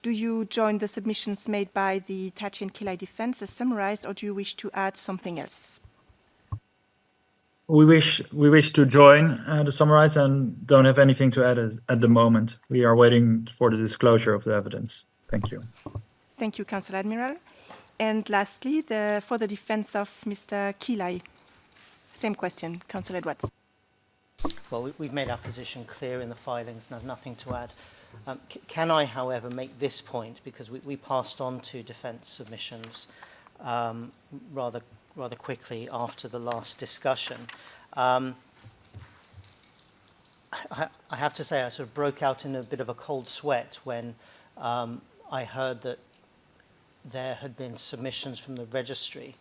Do you join the submissions made by the Thaçi and Kilai defense as summarized, or do you wish to add something else? We wish to join the summarize and don't have anything to add at the moment. We are waiting for the disclosure of the evidence. Thank you. Thank you, Counsel Admiral. And lastly, for the defense of Mr. Kilai. Same question, Counsel Edwards. Well, we've made our position clear in the filings and have nothing to add. Can I, however, make this point, because we passed on to defence submissions rather quickly after the last discussion. I have to say I sort of broke out in a bit of a cold sweat when I heard that there had been submissions from the registry,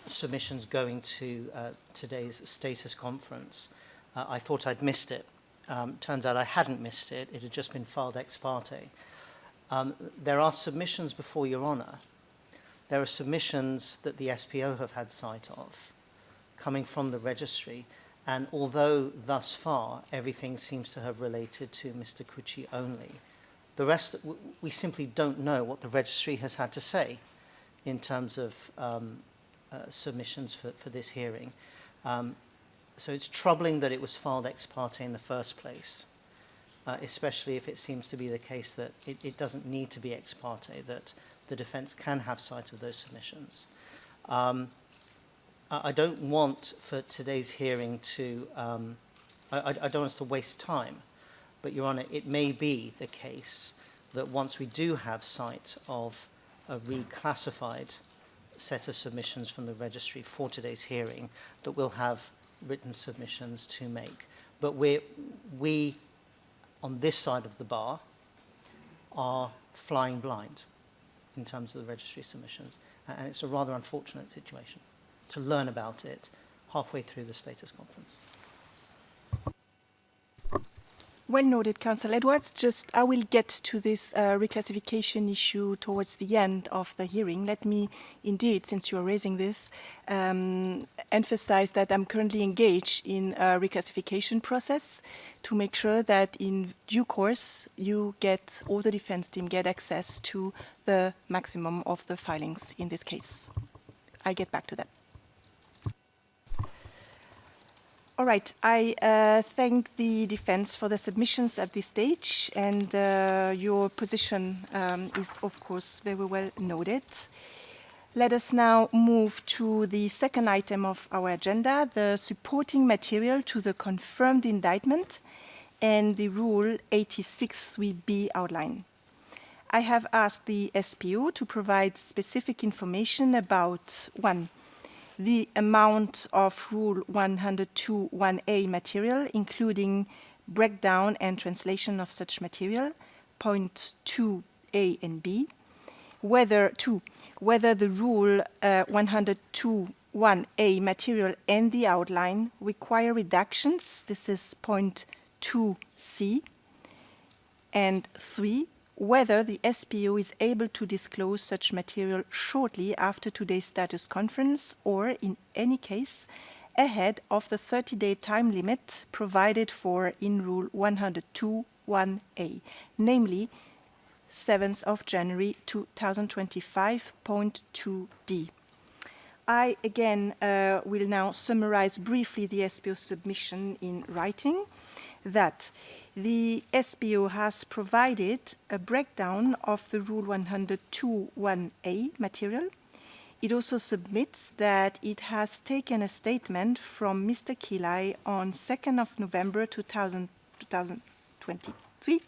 submissions going to today's status conference. I thought I'd missed it. Turns out I hadn't missed it. It had just been filed ex parte. There are submissions before Your Honour there are submissions that the SPO have had sight of coming from the registry, and although thus far everything seems to have related to Mr. Cucci only, the rest, we simply don't know what the registry has had to say in terms of submissions for this hearing. So it's troubling that it was filed ex parte in the first place, especially if it seems to be the case that it doesn't need to be ex parte, that the defense can have sight of those submissions. I don't want for today's hearing to, I don't want us to waste time, but Your Honour, it may be the case that once we do have sight of a reclassified set of submissions from the registry for today's hearing, that we'll have written submissions to make. But we on this side of the bar, are flying blind in terms of the registry submissions. And it's a rather unfortunate situation to learn about it halfway through the status conference. Well noted, Councillor Edwards. I will get to this reclassification issue towards the end of the hearing. Let me indeed, since you are raising this, emphasize that I'm currently engaged in a reclassification process to make sure that in due course all the defense team get access to the maximum of the filings in this case. I'll get back to that. All right, I thank the defense for the submissions at this stage, and your position is, of course, very well noted. Let us now move to the second item of our agenda, the supporting material to the confirmed indictment and the Rule 86(3)(b) outline. I have asked the SPO to provide specific information about, 1, the amount of Rule 102(1)(a) material, including breakdown and translation of such material, point 2(a) and (b), whether the Rule 102(1)(a) material and the outline require redactions, this is point 2(c), and 3, whether the SPO is able to disclose such material shortly after today's status conference or, in any case, ahead of the 30-day time limit provided for in Rule 102(1)(a, namely 7th of January 2025.2d. I, again, will now summarize briefly the SPO submission in writing, that the SPO has provided a breakdown of the Rule 102(1)(a material. It also submits that it has taken a statement from Mr. Kilai on 2nd of November 2023,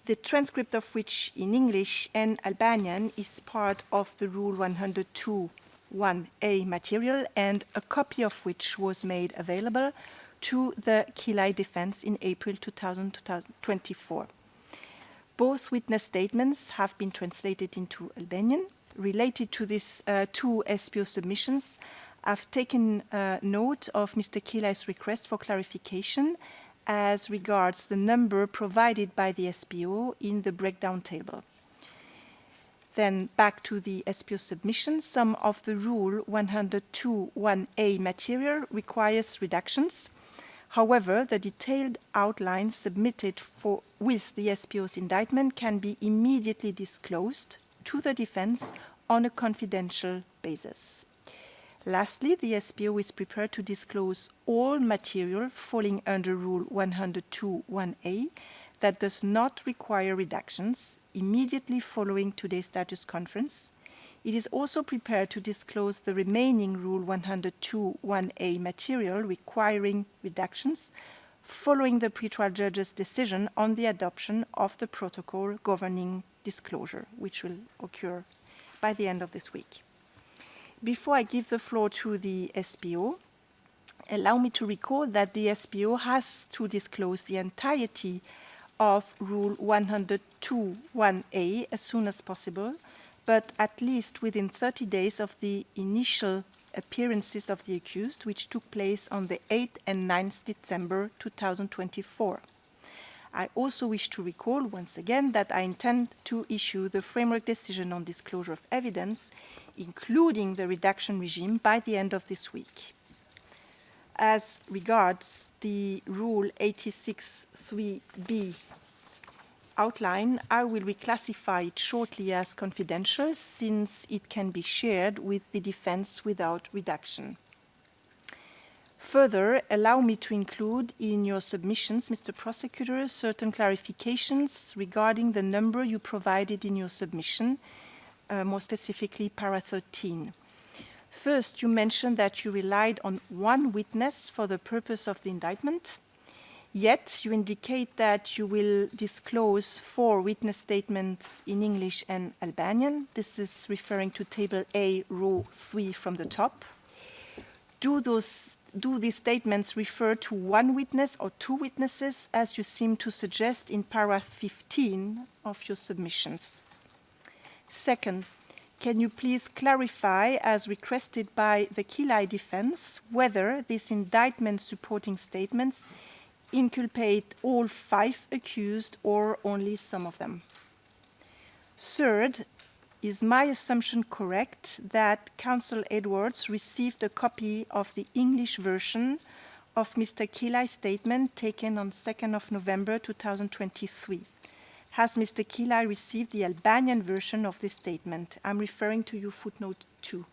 the transcript of which in English and Albanian is part of the Rule 102(1)(a material, and a copy of which was made available to the Kilai defense in April 2024. Both witness statements have been translated into Albanian. Related to these two SPO submissions, I've taken note of Mr. Kilai's request for clarification as regards the number provided by the SPO in the breakdown table. Then back to the SPO submission, some of the Rule 102(1)(a material requires reductions. However, the detailed outline submitted with the SPO's indictment can be immediately disclosed to the defense on a confidential basis. Lastly, the SPO is prepared to disclose all material falling under Rule 102(1)(a that does not require reductions immediately following today's status conference. It is also prepared to disclose the remaining Rule 102(1)(a material requiring reductions following the pretrial judge's decision on the adoption of the protocol governing disclosure, which will occur by the end of this week. Before I give the floor to the SPO, allow me to recall that the SPO has to disclose the entirety of Rule 102(1)(a as soon as possible, but at least within 30 days of the initial appearances of the accused, which took place on the 8th and 9th December 2024. I also wish to recall once again that I intend to issue the framework decision on disclosure of evidence including the redaction regime, by the end of this week. As regards the Rule 86.3b outline, I will reclassify it shortly as confidential, since it can be shared with the defense without redaction. Further, allow me to include in your submissions, Mr. Prosecutor, certain clarifications regarding the number you provided in your submission, more specifically para 13. First, you mentioned that you relied on one witness for the purpose of the indictment, yet you indicate that you will disclose 4 witness statements in English and Albanian. This is referring to Table A, Row 3 from the top. Do these statements refer to one witness or 2 witnesses, as you seem to suggest in paragraph 15 of your submissions? Second, can you please clarify, as requested by the Kilai defense, whether these indictment supporting statements inculpate all 5 accused or only some of them? Third, is my assumption correct that Counsel Edwards received a copy of the English version of Mr. Kilai's statement taken on 2nd of November 2023? Has Mr. Kilai received the Albanian version of this statement? I'm referring to you footnote 2.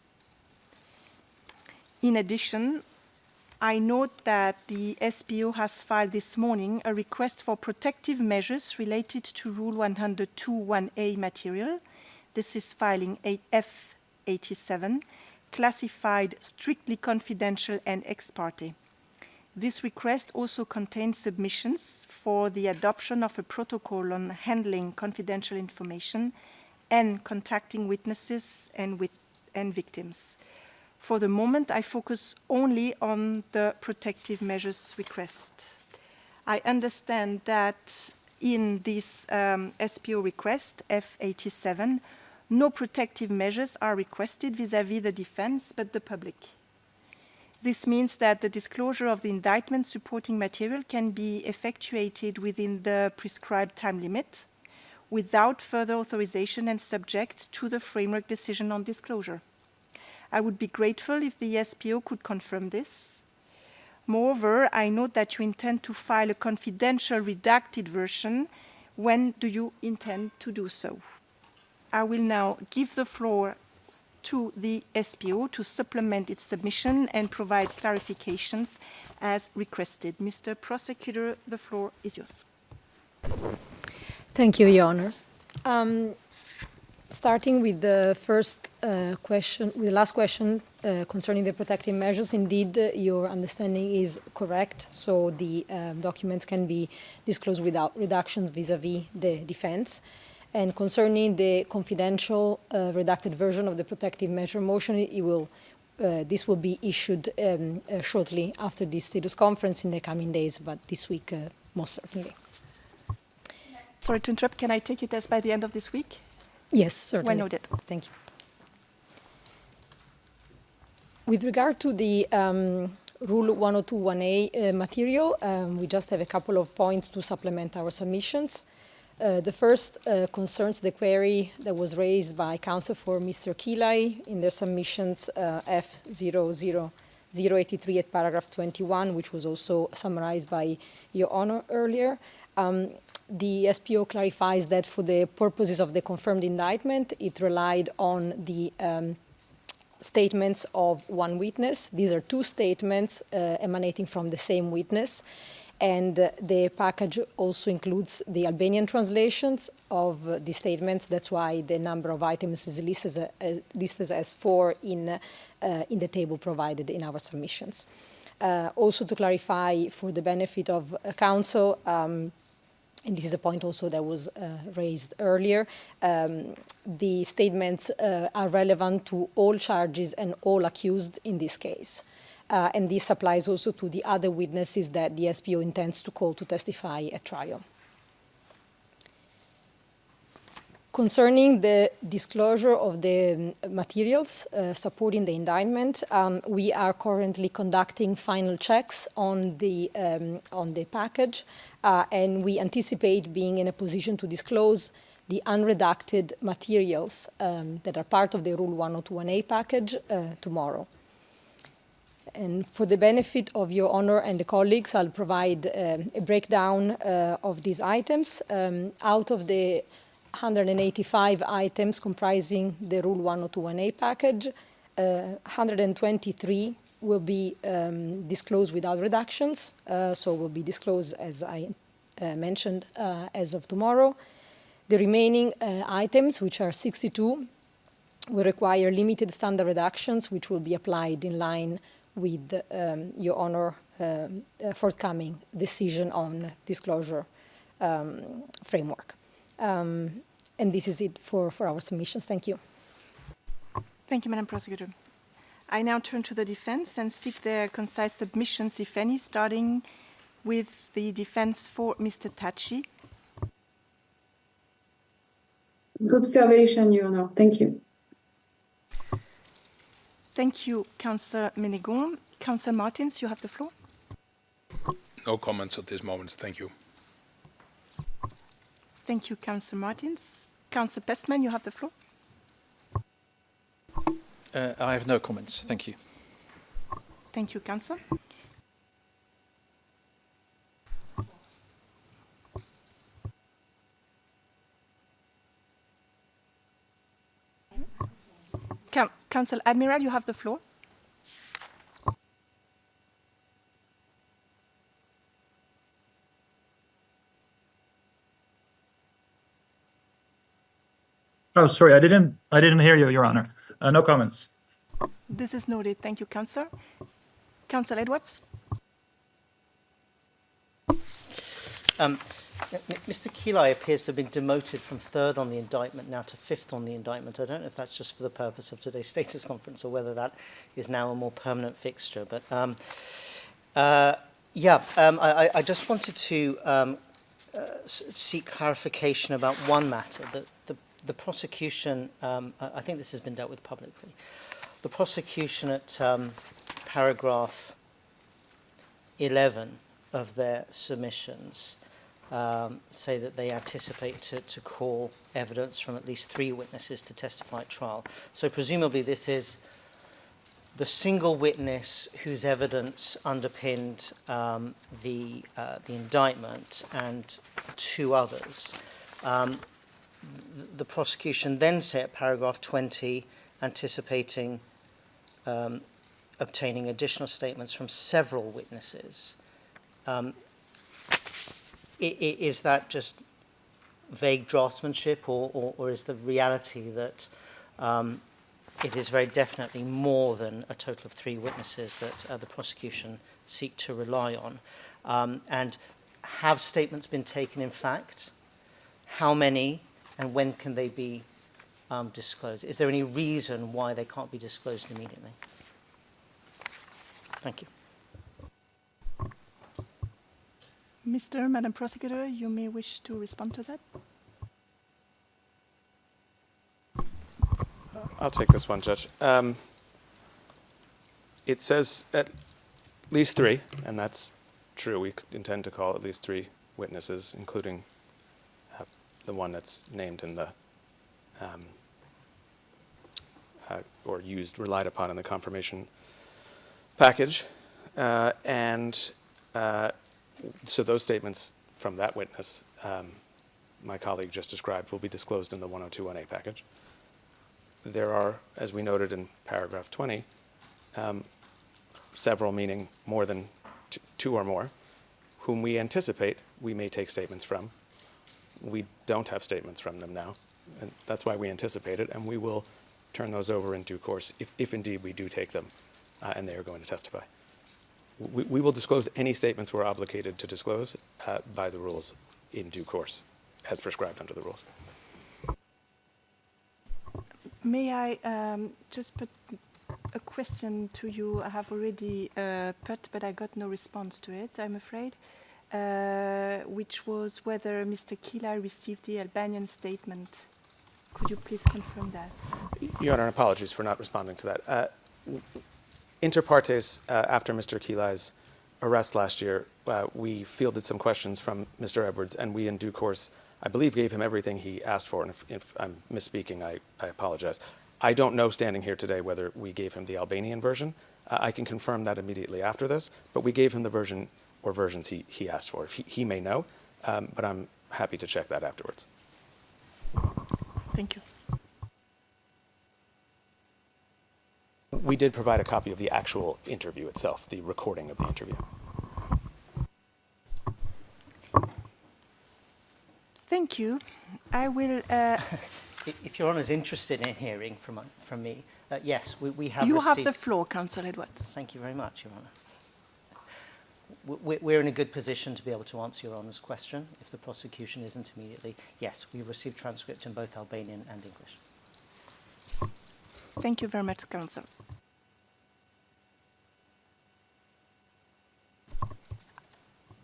In addition, I note that the SPO has filed this morning a request for protective measures related to Rule 102.1a material. This is filing F87, classified strictly confidential and ex parte. This request also contains submissions for the adoption of a protocol on handling confidential information and contacting witnesses and victims. For the moment, I focus only on the protective measures request. I understand that in this SPO request, F87, no protective measures are requested vis-à-vis the defense, but the public. This means that the disclosure of the indictment supporting material can be effectuated within the prescribed time limit without further authorization and subject to the framework decision on disclosure. I would be grateful if the SPO could confirm this. Moreover, I note that you intend to file a confidential redacted version. When do you intend to do so? I will now give the floor to the SPO to supplement its submission and provide clarifications as requested. Mr. Prosecutor, the floor is yours. Thank you, Your Honors. Starting with the first question, with the last question concerning the protective measures, indeed, your understanding is correct. So the documents can be disclosed without reductions vis-à-vis the defense. And concerning the confidential redacted version of the protective measure motion, this will be issued shortly after the status conference in the coming days, but this week most certainly. Sorry to interrupt. Can I take it as by the end of this week? Yes, certainly. Well noted. Thank you. With regard to the Rule 102.1a material, we just have a couple of points to supplement our submissions. The first concerns the query that was raised by counsel for Mr. Kilai in their submissions F00083 at paragraph 21, which was also summarized by Your Honor earlier. The SPO clarifies that for the purposes of the confirmed indictment, it relied on the statements of one witness. These are 2 statements emanating from the same witness. And the package also includes the Albanian translations of the statements. That's why the number of items is listed as 4 in the table provided in our submissions. Also to clarify for the benefit of counsel, and this is a point also that was raised earlier, the statements are relevant to all charges and all accused in this case. And this applies also to the other witnesses that the SPO intends to call to testify at trial. Concerning the disclosure of the materials supporting the indictment, we are currently conducting final checks on the package, and we anticipate being in a position to disclose the unredacted materials that are part of the Rule 102.1a package tomorrow. And for the benefit of your honor and the colleagues, I'll provide a breakdown of these items. Out of the 185 items comprising the Rule 102.1a package, 123 will be disclosed without reductions, so will be disclosed, as I mentioned, as of tomorrow. The remaining items, which are 62, will require limited standard reductions, which will be applied in line with your honor forthcoming decision on disclosure framework. And this is it for our submissions. Thank you. Thank you, Madam Prosecutor. I now turn to the defense and seek their concise submissions, if any, starting with the defense for Mr. Thaçi. Observation, Your Honor. Thank you. Thank you, Councillor Ménégon. Councillor Martins, you have the floor. No comments at this moment. Thank you. Thank you, Councillor Martins. Councillor Pestman, you have the floor. I have no comments. Thank you. Thank you, Councillor. Councillor Admiral, you have the floor. Oh, sorry, I didn't hear you, Your Honor. No comments. This is noted. Thank you, Councillor. Councillor Edwards. Mr. Kilai appears to have been demoted from 3rd on the indictment now to 5th on the indictment. I don't know if that's just for the purpose of today's status conference or whether that is now a more permanent fixture. But I just wanted to seek clarification about one matter. The prosecution, I think this has been dealt with publicly. The prosecution at paragraph 11 of their submissions say that they anticipate to call evidence from at least 3 witnesses to testify at trial. So presumably this is the single witness whose evidence underpinned the indictment and 2 others. The prosecution then say at paragraph 20, anticipating obtaining additional statements from several witnesses. Is that just vague draftsmanship, or is the reality that it is very definitely more than a total of 3 witnesses that the prosecution seek to rely on? And have statements been taken, in fact? How many, and when can they be disclosed? Is there any reason why they can't be disclosed immediately? Thank you. Madam Prosecutor, you may wish to respond to that. I'll take this one, Judge. It says at least 3, and that's true. We intend to call at least 3 witnesses, including the one that's named in the or relied upon in the confirmation package, so those statements from that witness, my colleague just described, will be disclosed in the 102.1a package. There are, as we noted in paragraph 20, several, meaning more than 2 or more, whom we anticipate we may take statements from. We don't have statements from them now, and that's why we anticipate it, and we will turn those over in due course if indeed we do take them and they are going to testify. We will disclose any statements we're obligated to disclose by the rules in due course, as prescribed under the rules. May I just put a question to you? I have already put, but I got no response to it, I'm afraid, which was whether Mr. Kila received the Albanian statement. Could you please confirm that? Your Honor, apologies for not responding to that. Inter partes, after Mr. Kilai's arrest last year, we fielded some questions from Mr. Edwards, and we in due course I believe gave him everything he asked for, and if I'm misspeaking, I apologize. I don't know standing here today whether we gave him the Albanian version. I can confirm that immediately after this, but we gave him the version or versions he asked for. If he may know, but I'm happy to check that afterwards. Thank you. We did provide a copy of the actual interview itself, the recording of the interview. Thank you. I will. If Your Honour is interested in hearing from me, yes, we have You received... have the floor, Councillor Edwards. Thank you very much, Your Honour. We're in a good position to be able to answer Your Honour's question if the prosecution isn't immediately. Yes, we've received transcript in both Albanian and English. Thank you very much, Councillor.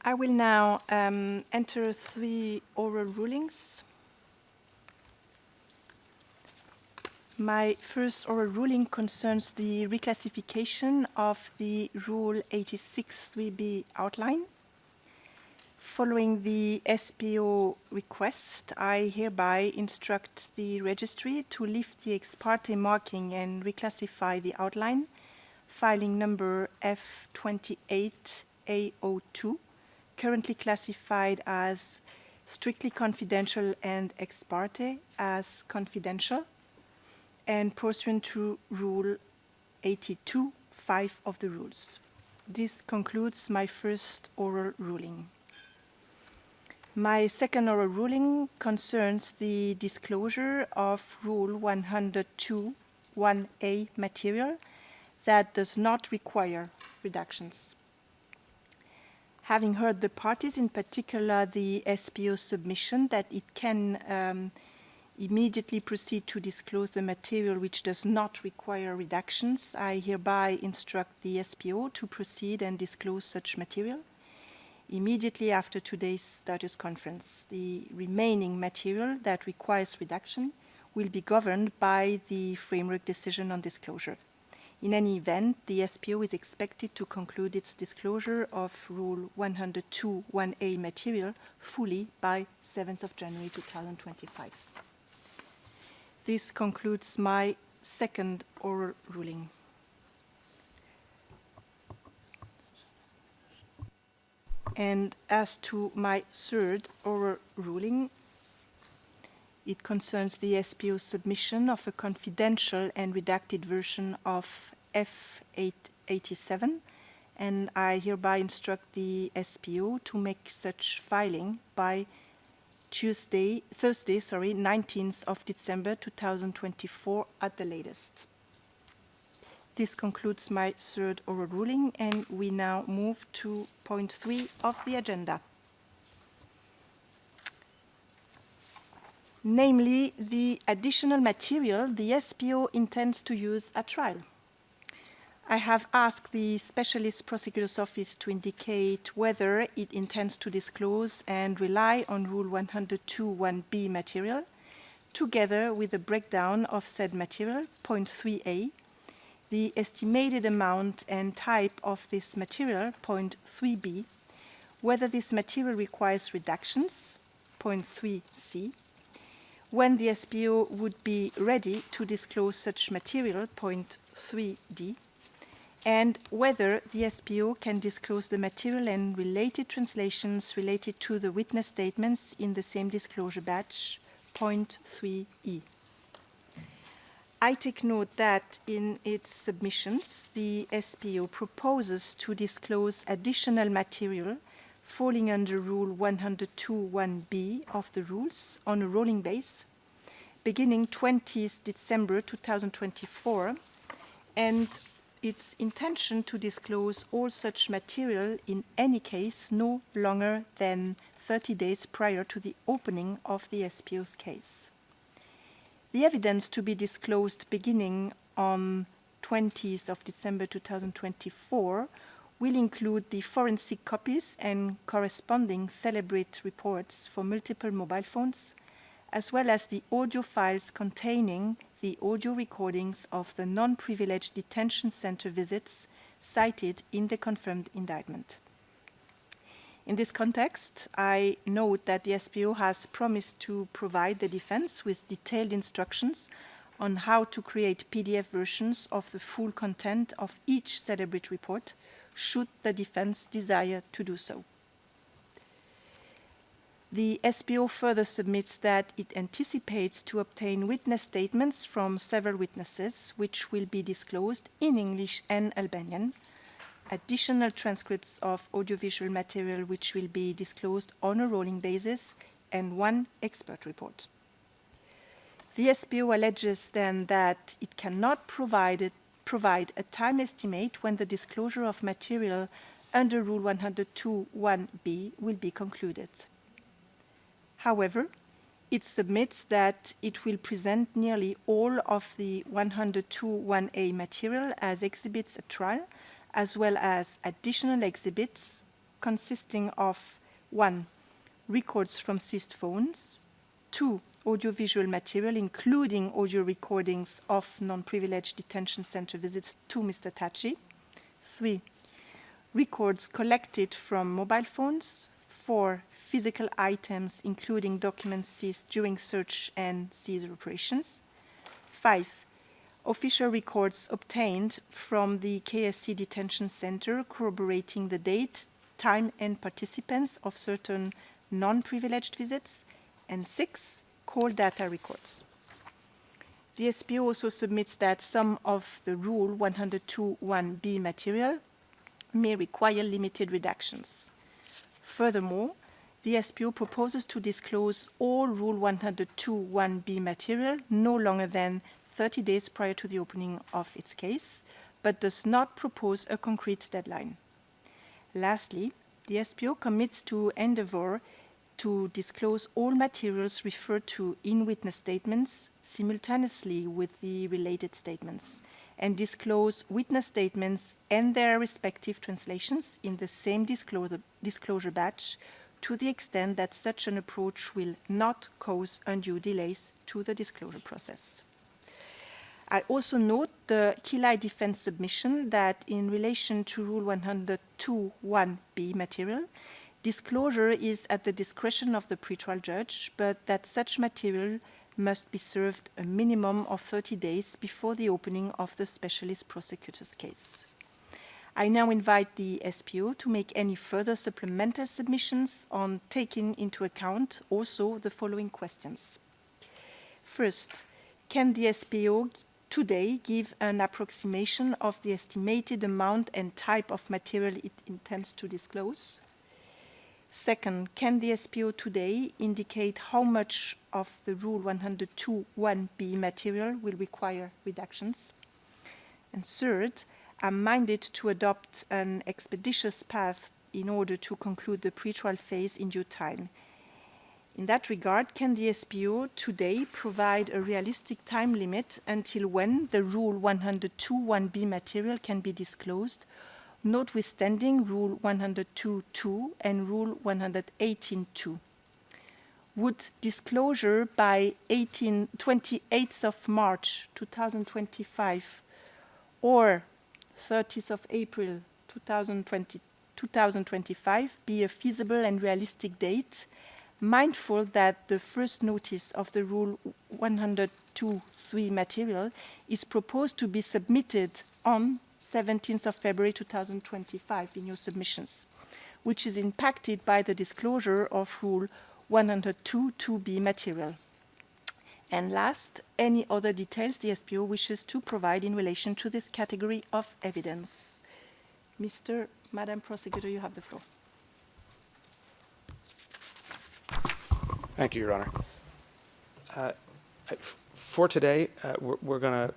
I will now enter 3 oral rulings. My first oral ruling concerns the reclassification of the Rule 86.3b outline. Following the SPO request, I hereby instruct the registry to lift the ex parte marking and reclassify the outline, filing number F28A02, currently classified as strictly confidential and ex parte as confidential, and pursuant to Rule 82.5 of the rules. This concludes my first oral ruling. My second oral ruling concerns the disclosure of Rule 102.1a material that does not require redactions. Having heard the parties, in particular the SPO submission, that it can immediately proceed to disclose the material which does not require redactions, I hereby instruct the SPO to proceed and disclose such material. Immediately after today's status conference, the remaining material that requires redaction will be governed by the framework decision on disclosure. In any event, the SPO is expected to conclude its disclosure of Rule 102.1a material fully by 7th of January 2025. This concludes my second oral ruling. And as to my third oral ruling, it concerns the SPO submission of a confidential and redacted version of F887, and I hereby instruct the SPO to make such filing by Thursday, 19th of December 2024 at the latest. This concludes my third oral ruling, and we now move to point 3 of the agenda. Namely, the additional material the SPO intends to use at trial. I have asked the Specialist Prosecutor's Office to indicate whether it intends to disclose and rely on Rule 102.1b material, together with a breakdown of said material, point 3a, the estimated amount and type of this material, point 3b, whether this material requires redactions, point 3c, when the SPO would be ready to disclose such material, point 3d, and whether the SPO can disclose the material and related translations related to the witness statements in the same disclosure batch, point 3e. I take note that in its submissions, the SPO proposes to disclose additional material falling under Rule 102.1b of the rules on a rolling base, beginning 20th December 2024, and its intention to disclose all such material in any case no longer than 30 days prior to the opening of the SPO's case. The evidence to be disclosed beginning on 20th of December 2024 will include the forensic copies and corresponding Celebrate reports for multiple mobile phones, as well as the audio files containing the audio recordings of the non-privileged detention center visits cited in the confirmed indictment. In this context, I note that the SPO has promised to provide the defense with detailed instructions on how to create PDF versions of the full content of each Celebrate report, should the defense desire to do so. The SPO further submits that it anticipates to obtain witness statements from several witnesses, which will be disclosed in English and Albanian, additional transcripts of audiovisual material which will be disclosed on a rolling basis, and one expert report. The SPO alleges then that it cannot provide a time estimate when the disclosure of material under Rule 102.1b will be concluded. However, it submits that it will present nearly all of the 102.1a material as exhibits at trial, as well as additional exhibits consisting of 1. Records from seized phones, 2. Audiovisual material, including audio recordings of non-privileged detention center visits to Mr. Thaçi, 3. Records collected from mobile phones, 4. Physical items, including documents seized during search and seizure operations, 5. Official records obtained from the KSC detention center corroborating the date, time, and participants of certain non-privileged visits, and 6. Call data records. The SPO also submits that some of the Rule 102.1b material may require limited redactions. Furthermore, the SPO proposes to disclose all Rule 102.1b material no longer than 30 days prior to the opening of its case, but does not propose a concrete deadline. Lastly, the SPO commits to endeavor to disclose all materials referred to in witness statements simultaneously with the related statements, and disclose witness statements and their respective translations in the same disclosure batch, to the extent that such an approach will not cause undue delays to the disclosure process. I also note the Kilai defense submission that in relation to Rule 102.1b material, disclosure is at the discretion of the pretrial judge, but that such material must be served a minimum of 30 days before the opening of the specialist prosecutor's case. I now invite the SPO to make any further supplemental submissions on taking into account also the following questions. First, can the SPO today give an approximation of the estimated amount and type of material it intends to disclose? Second, can the SPO today indicate how much of the Rule 102.1b material will require reductions? And third, I'm minded to adopt an expeditious path in order to conclude the pretrial phase in due time. In that regard, can the SPO today provide a realistic time limit until when the Rule 102.1b material can be disclosed, notwithstanding Rule 102.2 and Rule 118.2? Would disclosure by 28th of March 2025 or 30th of April 2025 be a feasible and realistic date, mindful that the first notice of the Rule 102.3 material is proposed to be submitted on 17th of February 2025 in your submissions, which is impacted by the disclosure of Rule 102.2b material. And last, any other details the SPO wishes to provide in relation to this category of evidence. Madam Prosecutor, you have the floor. Thank you, Your Honor. For today, we're going to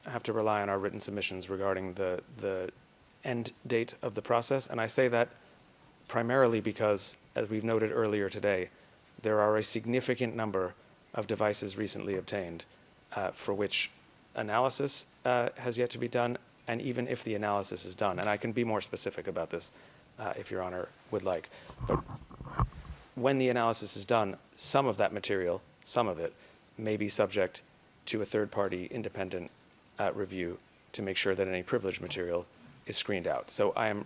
have to rely on our written submissions regarding the end date of the process, and I say that primarily because, as we've noted earlier today, there are a significant number of devices recently obtained for which analysis has yet to be done, and even if the analysis is done, and I can be more specific about this if Your Honor would like, but when the analysis is done, some of that material, some of it, may be subject to a third-party independent review to make sure that any privileged material is screened out. So I am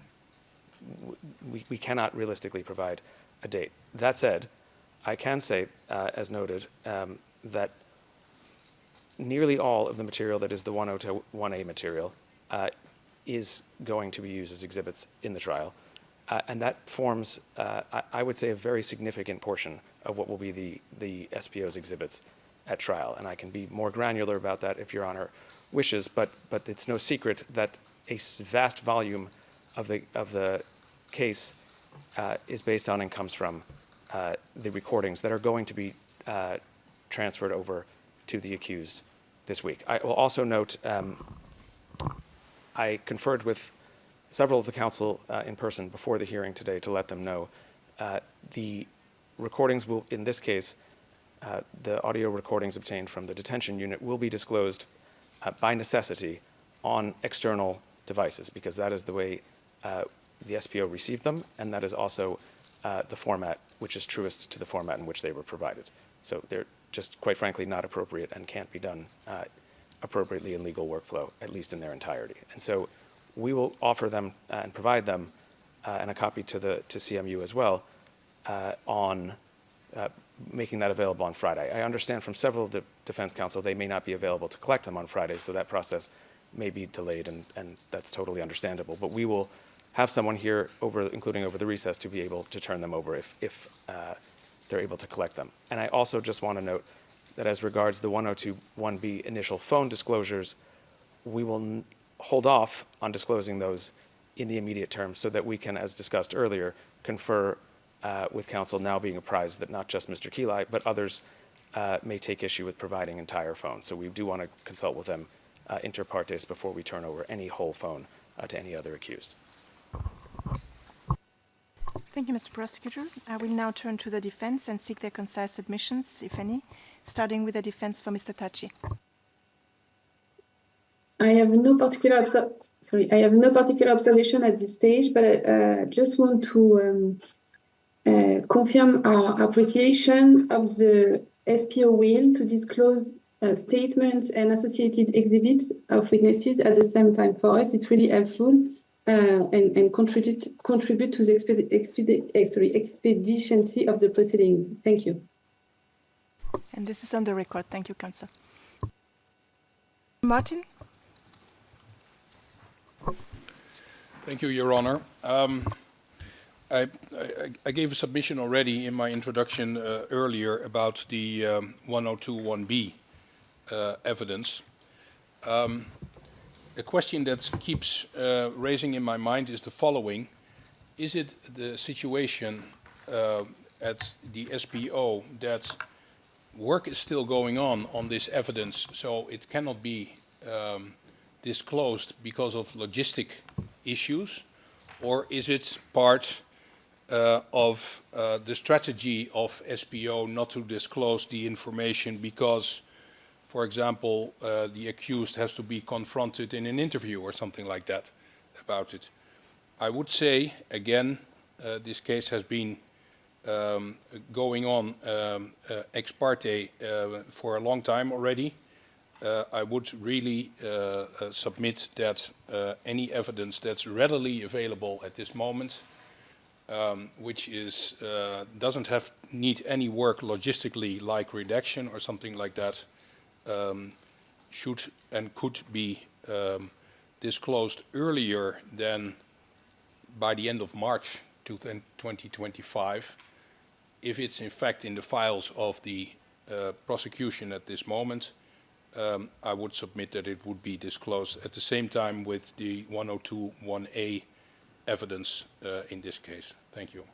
we cannot realistically provide a date. That said, I can say, as noted, that nearly all of the material that is the 102.1a material is going to be used as exhibits in the trial. And that forms, I would say, a very significant portion of what will be the SPO's exhibits at trial. And I can be more granular about that if Your Honor wishes, but it's no secret that a vast volume of the case is based on and comes from the recordings that are going to be transferred over to the accused this week. I will also note, I conferred with several of the counsel in person before the hearing today to let them know the recordings will, in this case, the audio recordings obtained from the detention unit will be disclosed by necessity on external devices, because that is the way the SPO received them, and that is also the format which is truest to the format in which they were provided. So they're just, quite frankly, not appropriate and can't be done appropriately in legal workflow, at least in their entirety. And so we will offer them and provide them, and a copy to CMU as well, on making that available on Friday. I understand from several of the defense counsel they may not be available to collect them on Friday, so that process may be delayed, and that's totally understandable. But we will have someone here, including over the recess, to be able to turn them over if they're able to collect them. And I also just want to note that as regards the 102.1b initial phone disclosures, we will hold off on disclosing those in the immediate term so that we can, as discussed earlier, confer with counsel, now being apprised that not just Mr. Keli, but others may take issue with providing entire phones. So we do want to consult with them inter partes before we turn over any whole phone to any other accused. Thank you, Mr. Prosecutor. I will now turn to the defense and seek their concise submissions, if any, starting with the defense for Mr. Thaçi. I have no particular observation at this stage, but I just want to confirm our appreciation of the SPO will to disclose statements and associated exhibits of witnesses at the same time. For us, it's really helpful and contribute to the expediency of the proceedings. Thank you. And this is on the record. Thank you, Counsel. Martin? Thank you, Your Honor. I gave a submission already in my introduction earlier about the 102.1b evidence. A question that keeps raising in my mind is the following. Is it the situation at the SPO that work is still going on this evidence, so it cannot be disclosed because of logistic issues, or is it part of the strategy of SPO not to disclose the information because, for example, the accused has to be confronted in an interview or something like that about it? I would say, again, this case has been going on ex parte for a long time already. I would really submit that any evidence that's readily available at this moment, which is doesn't need any work logistically like redaction or something like that, should and could be disclosed earlier than by the end of March 2025, if it's in fact in the files of the prosecution at this moment. I would submit that it would be disclosed at the same time with the 102.1a evidence in this case. Thank you.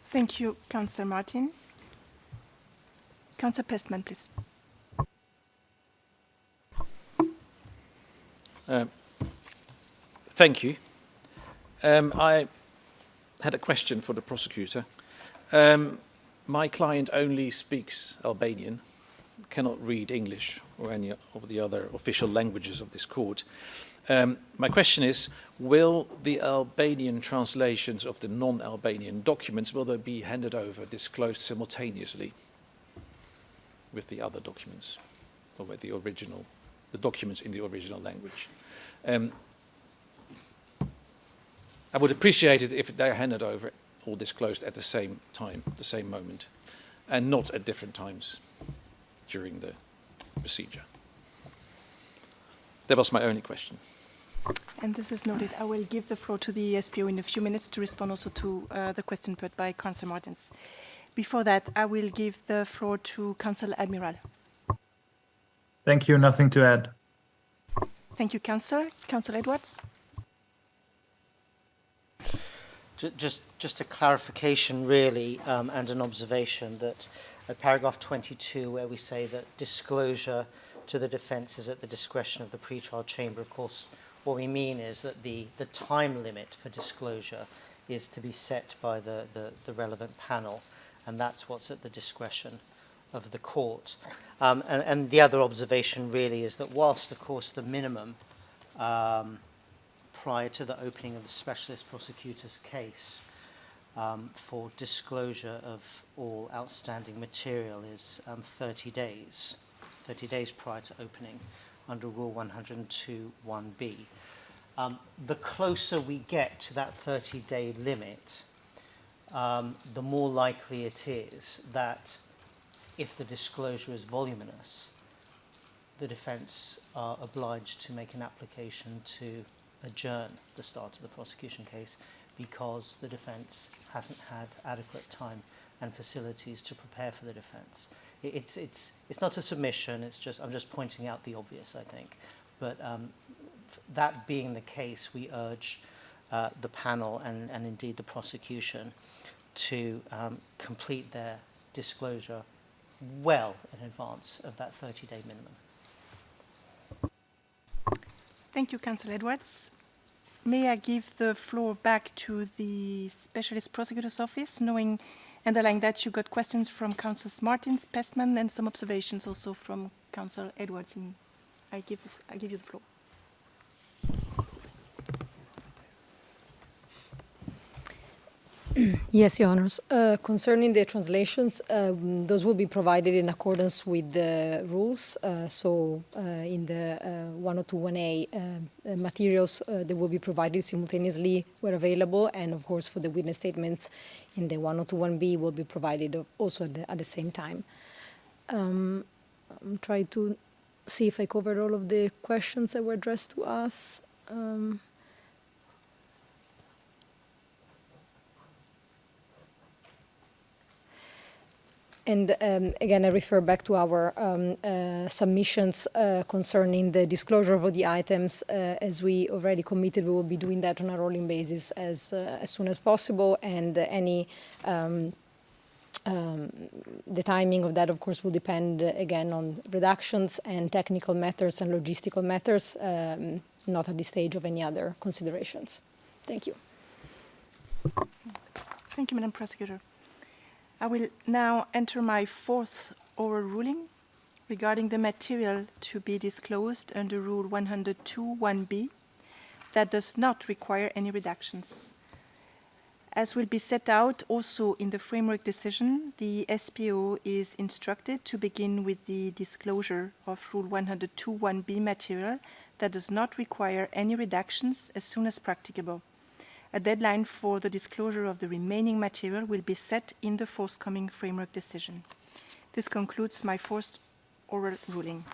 Thank you, Councillor Martin. Councillor Pestman, please. Thank you. I had a question for the prosecutor. My client only speaks Albanian, cannot read English or any of the other official languages of this court. My question is, will the Albanian translations of the non-Albanian documents, will they be handed over, disclosed simultaneously with the other documents, or with the documents in the original language? I would appreciate it if they're handed over or disclosed at the same time, the same moment, and not at different times during the procedure. That was my only question. And this is noted. I will give the floor to the SPO in a few minutes to respond also to the question put by Councillor Martins. Before that, I will give the floor to Councillor Admiral. Thank you. Nothing to add. Thank you, Councillor. Councillor Edwards. Just a clarification, really, and an observation that at paragraph 22, where we say that disclosure to the defence is at the discretion of the pre-trial chamber, of course, what we mean is that the time limit for disclosure is to be set by the relevant panel, and that's what's at the discretion of the court. And the other observation really is that whilst, of course, the minimum prior to the opening of the specialist prosecutor's case for disclosure of all outstanding material is 30 days prior to opening under Rule 102(1)(b. The closer we get to that 30-day limit, the more likely it is that if the disclosure is voluminous, the defence are obliged to make an application to adjourn the start of the prosecution case because the defence hasn't had adequate time and facilities to prepare for the defence. It's not a submission, I'm just pointing out the obvious, I think. But that being the case, we urge the panel and indeed the prosecution to complete their disclosure well in advance of that 30-day minimum. Thank you, Councillor Edwards. May I give the floor back to the Specialist Prosecutor's Office, underlying that you got questions from Councillors Martins, Pestman, and some observations also from Councillor Edwards. And I give you the floor. Yes, Your Honours. Concerning the translations, those will be provided in accordance with the rules. In the 102.1a materials, they will be provided simultaneously where available, and of course for the witness statements in the 102.1b will be provided also at the same time. I'm trying to see if I covered all of the questions that were addressed to us. And again, I refer back to our submissions concerning the disclosure of the items. As we already committed, we will be doing that on a rolling basis as soon as possible. And the timing of that, of course, will depend again on redactions and technical matters and logistical matters, not at this stage of any other considerations. Thank you. Thank you, Madam Prosecutor. I will now enter my fourth oral ruling regarding the material to be disclosed under Rule 102.1b that does not require any redactions. As will be set out also in the framework decision, the SPO is instructed to begin with the disclosure of Rule 102.1b material that does not require any redactions as soon as practicable. A deadline for the disclosure of the remaining material will be set in the forthcoming framework decision. This concludes my first oral ruling.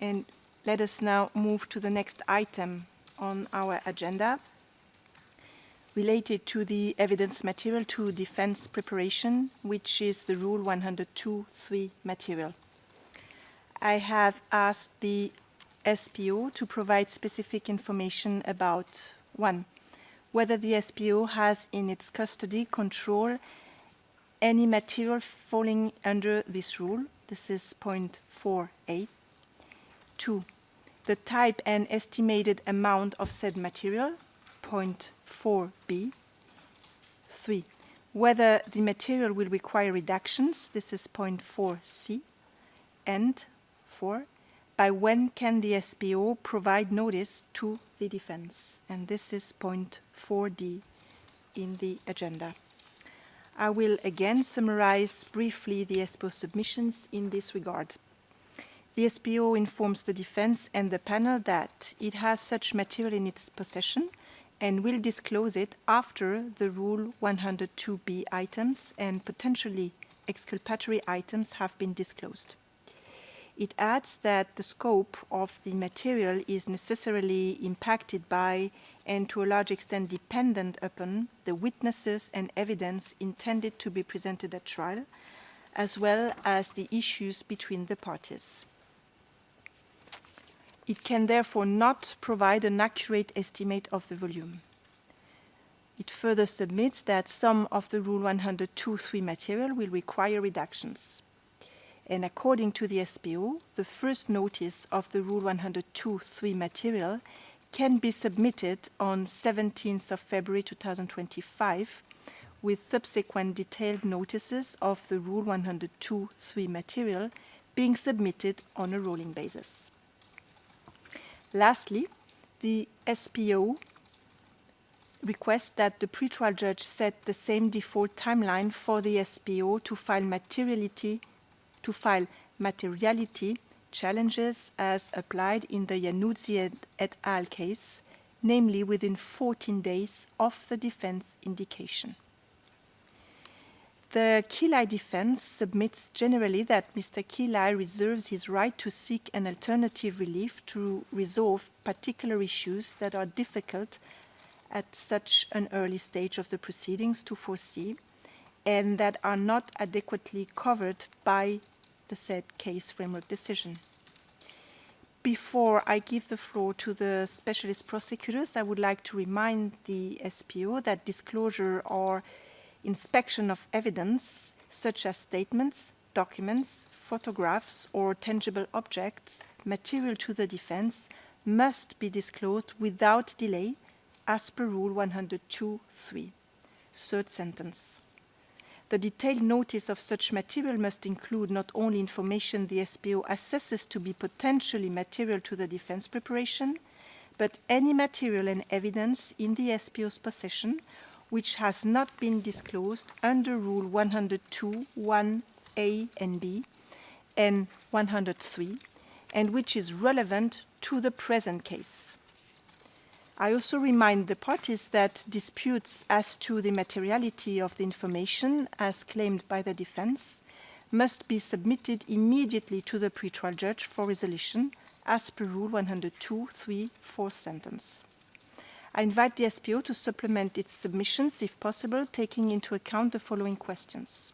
And let us now move to the next item on our agenda, related to the evidence material to defense preparation, which is the Rule 102.3 material. I have asked the SPO to provide specific information about 1. Whether the SPO has in its custody control any material falling under this rule. This is point 4a. 2. The type and estimated amount of said material. Point 4b. 3. Whether the material will require redactions. This is point 4c. And 4. By when can the SPO provide notice to the defense? And this is point 4d in the agenda. I will again summarize briefly the SPO submissions in this regard. The SPO informs the defense and the panel that it has such material in its possession and will disclose it after the Rule 102B items and potentially exculpatory items have been disclosed. It adds that the scope of the material is necessarily impacted by and to a large extent dependent upon the witnesses and evidence intended to be presented at trial, as well as the issues between the parties. It can therefore not provide an accurate estimate of the volume. It further submits that some of the Rule 102.3 material will require redactions. And according to the SPO, the first notice of the Rule 102.3 material can be submitted on 17th of February 2025, with subsequent detailed notices of the Rule 102.3 material being submitted on a rolling basis. Lastly, the SPO requests that the pretrial judge set the same default timeline for the SPO to file materiality challenges as applied in the Iannuzzi et al. Case, namely within 14 days of the defense indication. The Kilai defense submits generally that Mr. Kilai reserves his right to seek an alternative relief to resolve particular issues that are difficult at such an early stage of the proceedings to foresee and that are not adequately covered by the said case framework decision. Before I give the floor to the specialist prosecutors, I would like to remind the SPO that disclosure or inspection of evidence, such as statements, documents, photographs, or tangible objects material to the defense, must be disclosed without delay as per Rule 102.3, third sentence. The detailed notice of such material must include not only information the SPO assesses to be potentially material to the defense preparation, but any material and evidence in the SPO's possession which has not been disclosed under Rule 102.1a and b and 103, and which is relevant to the present case. I also remind the parties that disputes as to the materiality of the information as claimed by the defense must be submitted immediately to the pretrial judge for resolution as per Rule 102.3, fourth sentence. I invite the SPO to supplement its submissions, if possible, taking into account the following questions.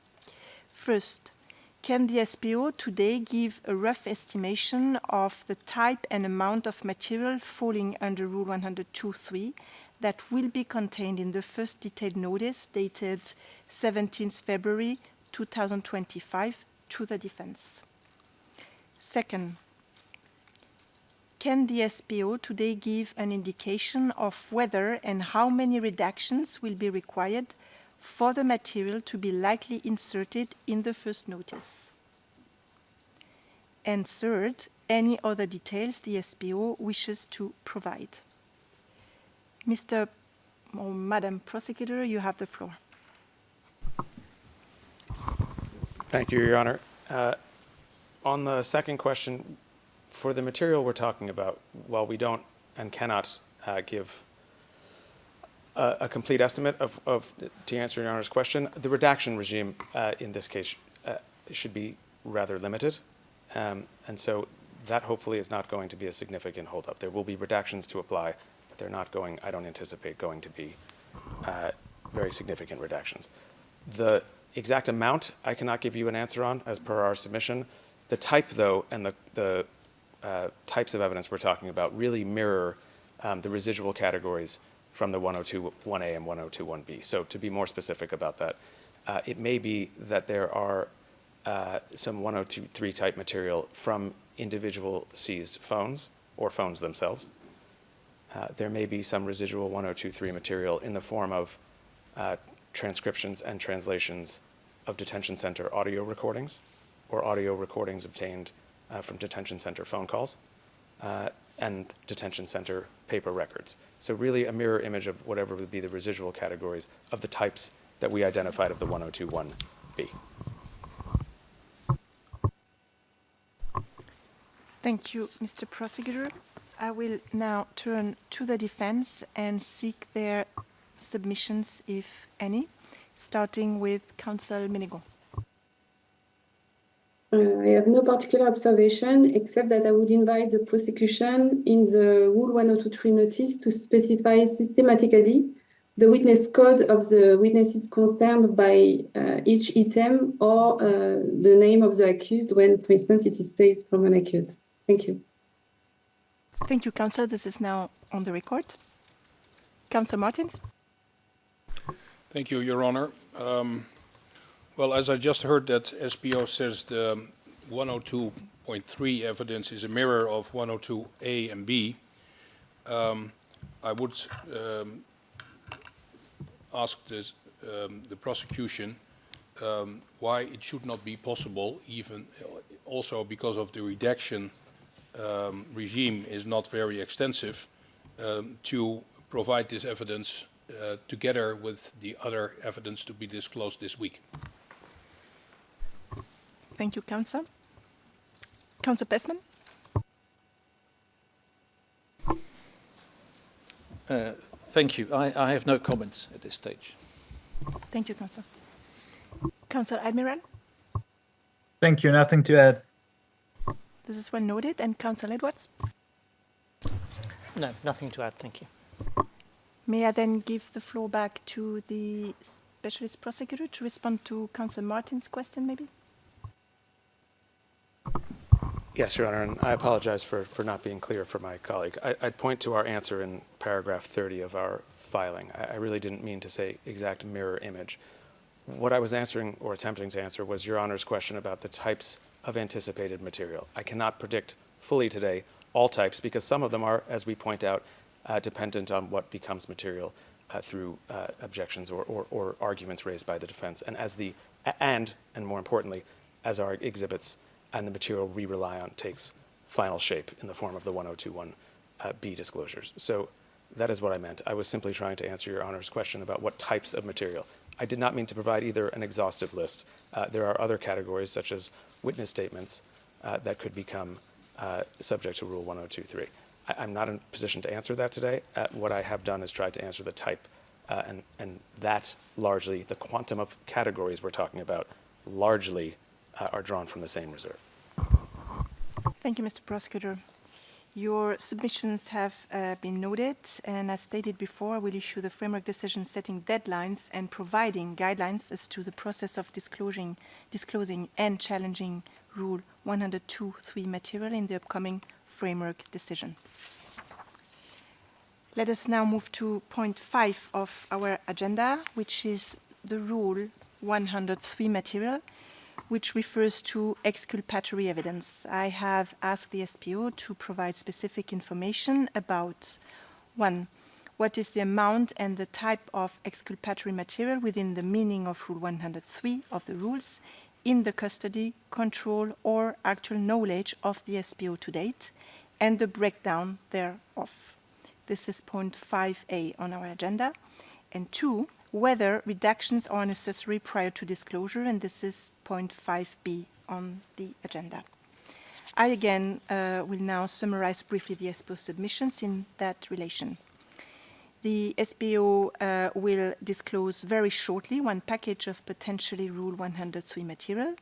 First, can the SPO today give a rough estimation of the type and amount of material falling under Rule 102.3 that will be contained in the first detailed notice dated 17th February 2025 to the defense? Second, can the SPO today give an indication of whether and how many redactions will be required for the material to be likely inserted in the first notice? And third, any other details the SPO wishes to provide. Mr. or Madam Prosecutor, you have the floor. Thank you, Your Honor. On the second question, for the material we're talking about, while we don't and cannot give a complete estimate to answer Your Honor's question, the redaction regime in this case should be rather limited. And so that hopefully is not going to be a significant holdup. There will be redactions to apply, but they're not going, I don't anticipate going to be very significant redactions. The exact amount I cannot give you an answer on as per our submission. The type, though, and the types of evidence we're talking about really mirror the residual categories from the 102.1a and 102.1b. So to be more specific about that, it may be that there are some 102.3 type material from individual seized phones or phones themselves. There may be some residual 102.3 material in the form of transcriptions and translations of detention center audio recordings or audio recordings obtained from detention center phone calls and detention center paper records. So really a mirror image of whatever would be the residual categories of the types that we identified of the 102.1b. Thank you, Mr. Prosecutor. I will now turn to the defense and seek their submissions, if any, starting with Counsel Ménégon. I have no particular observation, except that I would invite the prosecution in the Rule 1023 notice to specify systematically the witness code of the witnesses concerned by each item or the name of the accused when, for instance, it is seized from an accused. Thank you. Thank you, Counsel. This is now on the record. Counsel Martins. Thank you, Your Honor. Well, as I just heard that SPO says the 102.3 evidence is a mirror of 102A and B, I would ask this, the prosecution why it should not be possible, even also because of the redaction regime is not very extensive, to provide this evidence together with the other evidence to be disclosed this week. Thank you, Counsel. Counsel Pessman. Thank you. I have no comments at this stage. Thank you, Counsel. Counsel Admiral. Thank you. Nothing to add. This is well noted. And Counsel Edwards. No, nothing to add. Thank you. May I then give the floor back to the Specialist Prosecutor to respond to Counsel Martin's question, maybe? Yes, Your Honor, and I apologize for not being clear for my colleague. I'd point to our answer in paragraph 30 of our filing. I really didn't mean to say exact mirror image. What I was answering or attempting to answer was Your Honor's question about the types of anticipated material. I cannot predict fully today all types because some of them are, as we point out, dependent on what becomes material through objections or arguments raised by the defense, and more importantly, as our exhibits and the material we rely on takes final shape in the form of the 1021B disclosures. So that is what I meant. I was simply trying to answer Your Honor's question about what types of material. I did not mean to provide either an exhaustive list. There are other categories, such as witness statements, that could become subject to Rule 1023. I'm not in a position to answer that today. What I have done is tried to answer the type, and that largely, the quantum of categories we're talking about, largely are drawn from the same reserve. Thank you, Mr. Prosecutor. Your submissions have been noted, and as stated before, I will issue the framework decision setting deadlines and providing guidelines as to the process of disclosing and challenging Rule 102.3 material in the upcoming framework decision. Let us now move to point 5 of our agenda, which is the Rule 103 material, which refers to exculpatory evidence. I have asked the SPO to provide specific information about 1. What is the amount and the type of exculpatory material within the meaning of Rule 103 of the rules in the custody, control, or actual knowledge of the SPO to date, and the breakdown thereof. This is point 5A on our agenda. And 2, whether redactions are necessary prior to disclosure, and this is point 5B on the agenda. I again will now summarize briefly the SPO submissions in that relation. The SPO will disclose very shortly one package of potentially Rule 103 material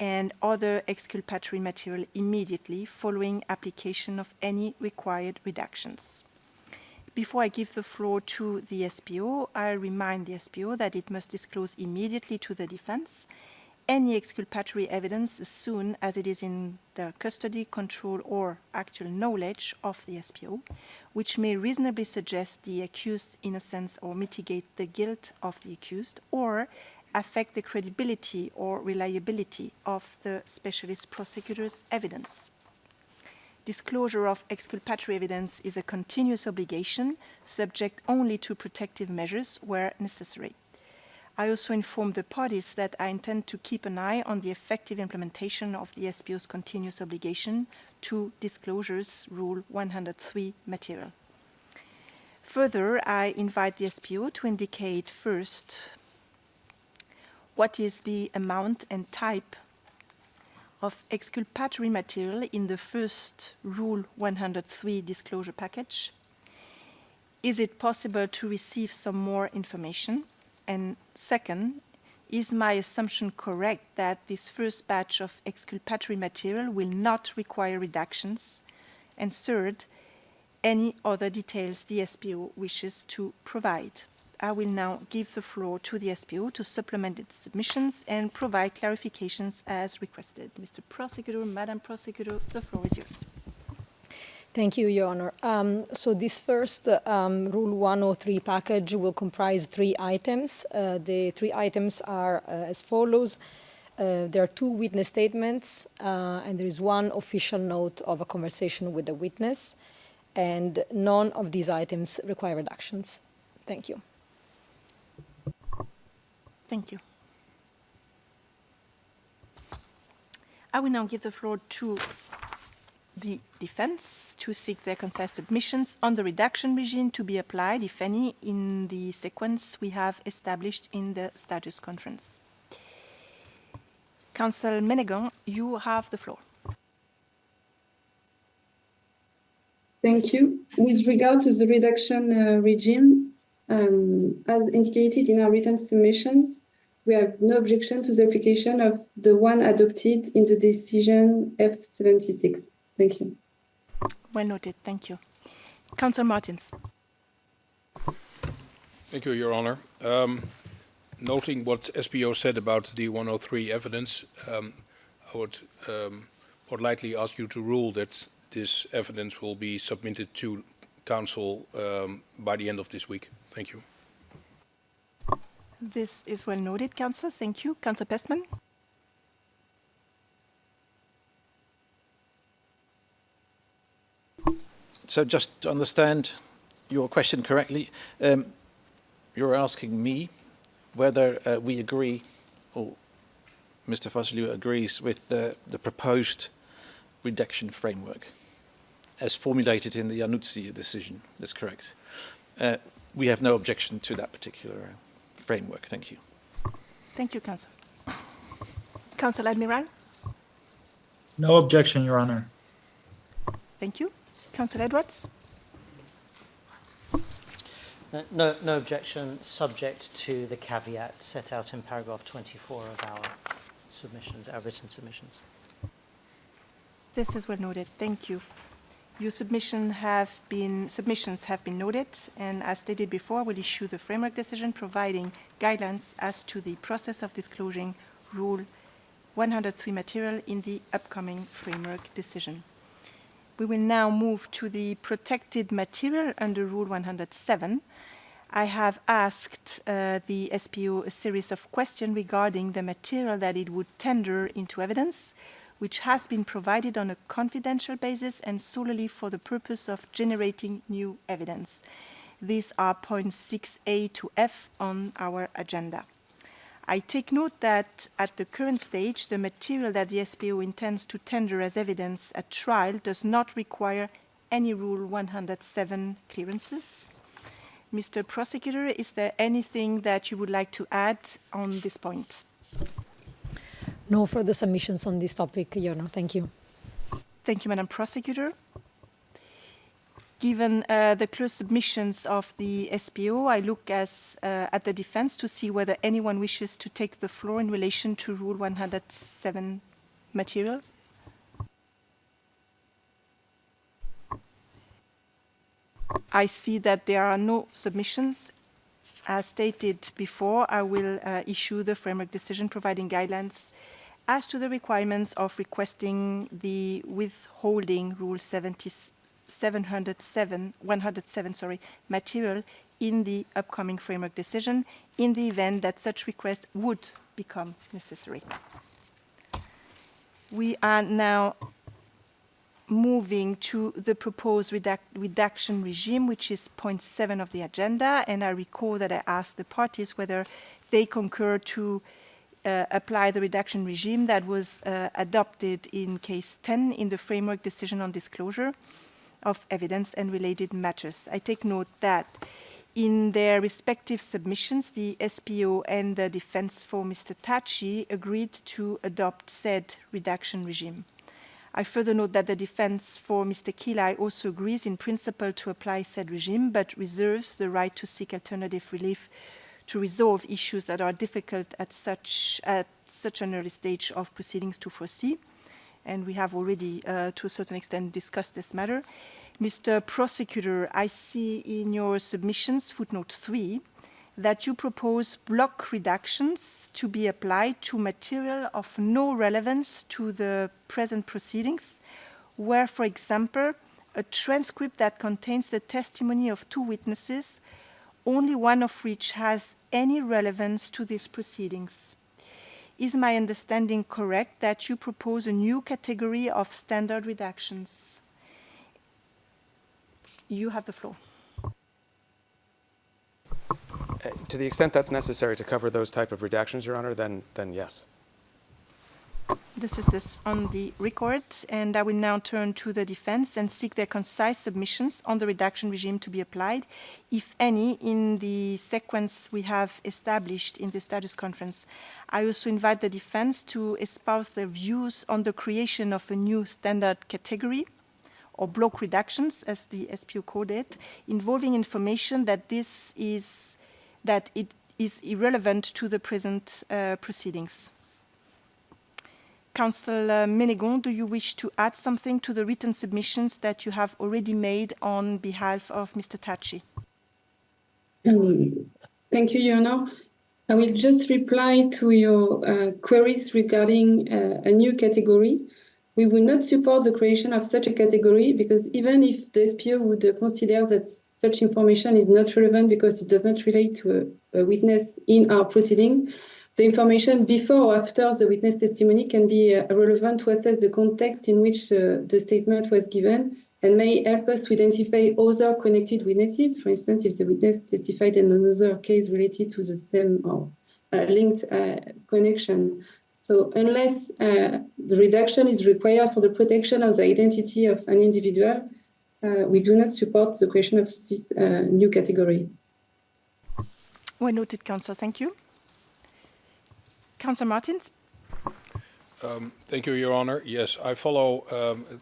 and other exculpatory material immediately following application of any required redactions. Before I give the floor to the SPO, I remind the SPO that it must disclose immediately to the defense any exculpatory evidence as soon as it is in the custody, control, or actual knowledge of the SPO, which may reasonably suggest the accused's innocence or mitigate the guilt of the accused, or affect the credibility or reliability of the specialist prosecutor's evidence. Disclosure of exculpatory evidence is a continuous obligation, subject only to protective measures where necessary. I also informed the parties that I intend to keep an eye on the effective implementation of the SPO's continuous obligation to disclosures Rule 103 material. Further, I invite the SPO to indicate first what is the amount and type of exculpatory material in the first Rule 103 disclosure package? Is it possible to receive some more information? And second, is my assumption correct that this first batch of exculpatory material will not require redactions? And third, any other details the SPO wishes to provide? I will now give the floor to the SPO to supplement its submissions and provide clarifications as requested. Mr. Prosecutor, Madam Prosecutor, the floor is yours. Thank you, Your Honor. So this first Rule 103 package will comprise 3 items. The 3 items are as follows. There are 2 witness statements, and there is 1 official note of a conversation with the witness, and none of these items require redactions. Thank you. Thank you. I will now give the floor to the defense to seek their concise submissions on the redaction regime to be applied, if any, in the sequence we have established in the status conference. Counsel Menegon, you have the floor. Thank you. With regard to the redaction regime, as indicated in our written submissions, we have no objection to the application of the one adopted in the decision F76. Thank you. Well noted. Thank you. Counsel Martins. Thank you, Your Honor. Noting what SPO said about the 103 evidence, I would politely ask you to rule that this evidence will be submitted to Council by the end of this week. Thank you. This is well noted, Counsel. Thank you. Counsel Pestman. So just to understand your question correctly, you're asking me whether we agree, or Mr. Vassiliou agrees with the proposed redaction framework as formulated in the Januzzi decision. That's correct. We have no objection to that particular framework. Thank you. Thank you, Counsel. Counsel Admiral. No objection, Your Honor. Thank you. Counsel Edwards. No objection, subject to the caveat set out in paragraph 24 of our submissions, our written submissions. This is well noted. Thank you. Your submissions have been noted, and as stated before, I will issue the framework decision providing guidelines as to the process of disclosing Rule 103 material in the upcoming framework decision. We will now move to the protected material under Rule 107. I have asked the SPO a series of questions regarding the material that it would tender into evidence, which has been provided on a confidential basis and solely for the purpose of generating new evidence. These are points 6A to F on our agenda. I take note that at the current stage, the material that the SPO intends to tender as evidence at trial does not require any Rule 107 clearances. Mr. Prosecutor, is there anything that you would like to add on this point? No further submissions on this topic, Your Honor. Thank you. Thank you, Madam Prosecutor. Given the close submissions of the SPO, I look at the defense to see whether anyone wishes to take the floor in relation to Rule 107 material. I see that there are no submissions. As stated before, I will issue the framework decision providing guidelines as to the requirements of requesting the withholding Rule 107 material in the upcoming framework decision in the event that such request would become necessary. We are now moving to the proposed redaction regime, which is point 7 of the agenda, and I recall that I asked the parties whether they concur to apply the redaction regime that was adopted in case 10 in the framework decision on disclosure of evidence and related matters. I take note that In their respective submissions, the SPO and the defense for Mr. Thaçi agreed to adopt said redaction regime. I further note that the defense for Mr. Kilai also agrees in principle to apply said regime, but reserves the right to seek alternative relief to resolve issues that are difficult at such an early stage of proceedings to foresee. And we have already, to a certain extent, discussed this matter. Mr. Prosecutor, I see in your submissions, footnote 3, that you propose block reductions to be applied to material of no relevance to the present proceedings, where, for example, a transcript that contains the testimony of 2 witnesses, only one of which has any relevance to these proceedings. Is my understanding correct that you propose a new category of standard redactions? You have the floor. To the extent that's necessary to cover those type of redactions, Your Honor, then yes. This is on the record, and I will now turn to the defense and seek their concise submissions on the redaction regime to be applied, if any, in the sequence we have established in the status conference. I also invite the defense to espouse their views on the creation of a new standard category, or block reductions, as the SPO called it, involving information that it is irrelevant to the present proceedings. Counsel Ménégon, do you wish to add something to the written submissions that you have already made on behalf of Mr. Thaçi? Thank you, Your Honor. I will just reply to your queries regarding a new category. We will not support the creation of such a category because even if the SPO would consider that such information is not relevant because it does not relate to a witness in our proceeding, the information before or after the witness testimony can be relevant to assess the context in which the statement was given and may help us to identify other connected witnesses. For instance, if the witness testified in another case related to the same or linked connection. So unless the redaction is required for the protection of the identity of an individual, we do not support the creation of this new category. Well noted, Counsel. Thank you. Counsel Martins. Thank you, Your Honor. Yes, I follow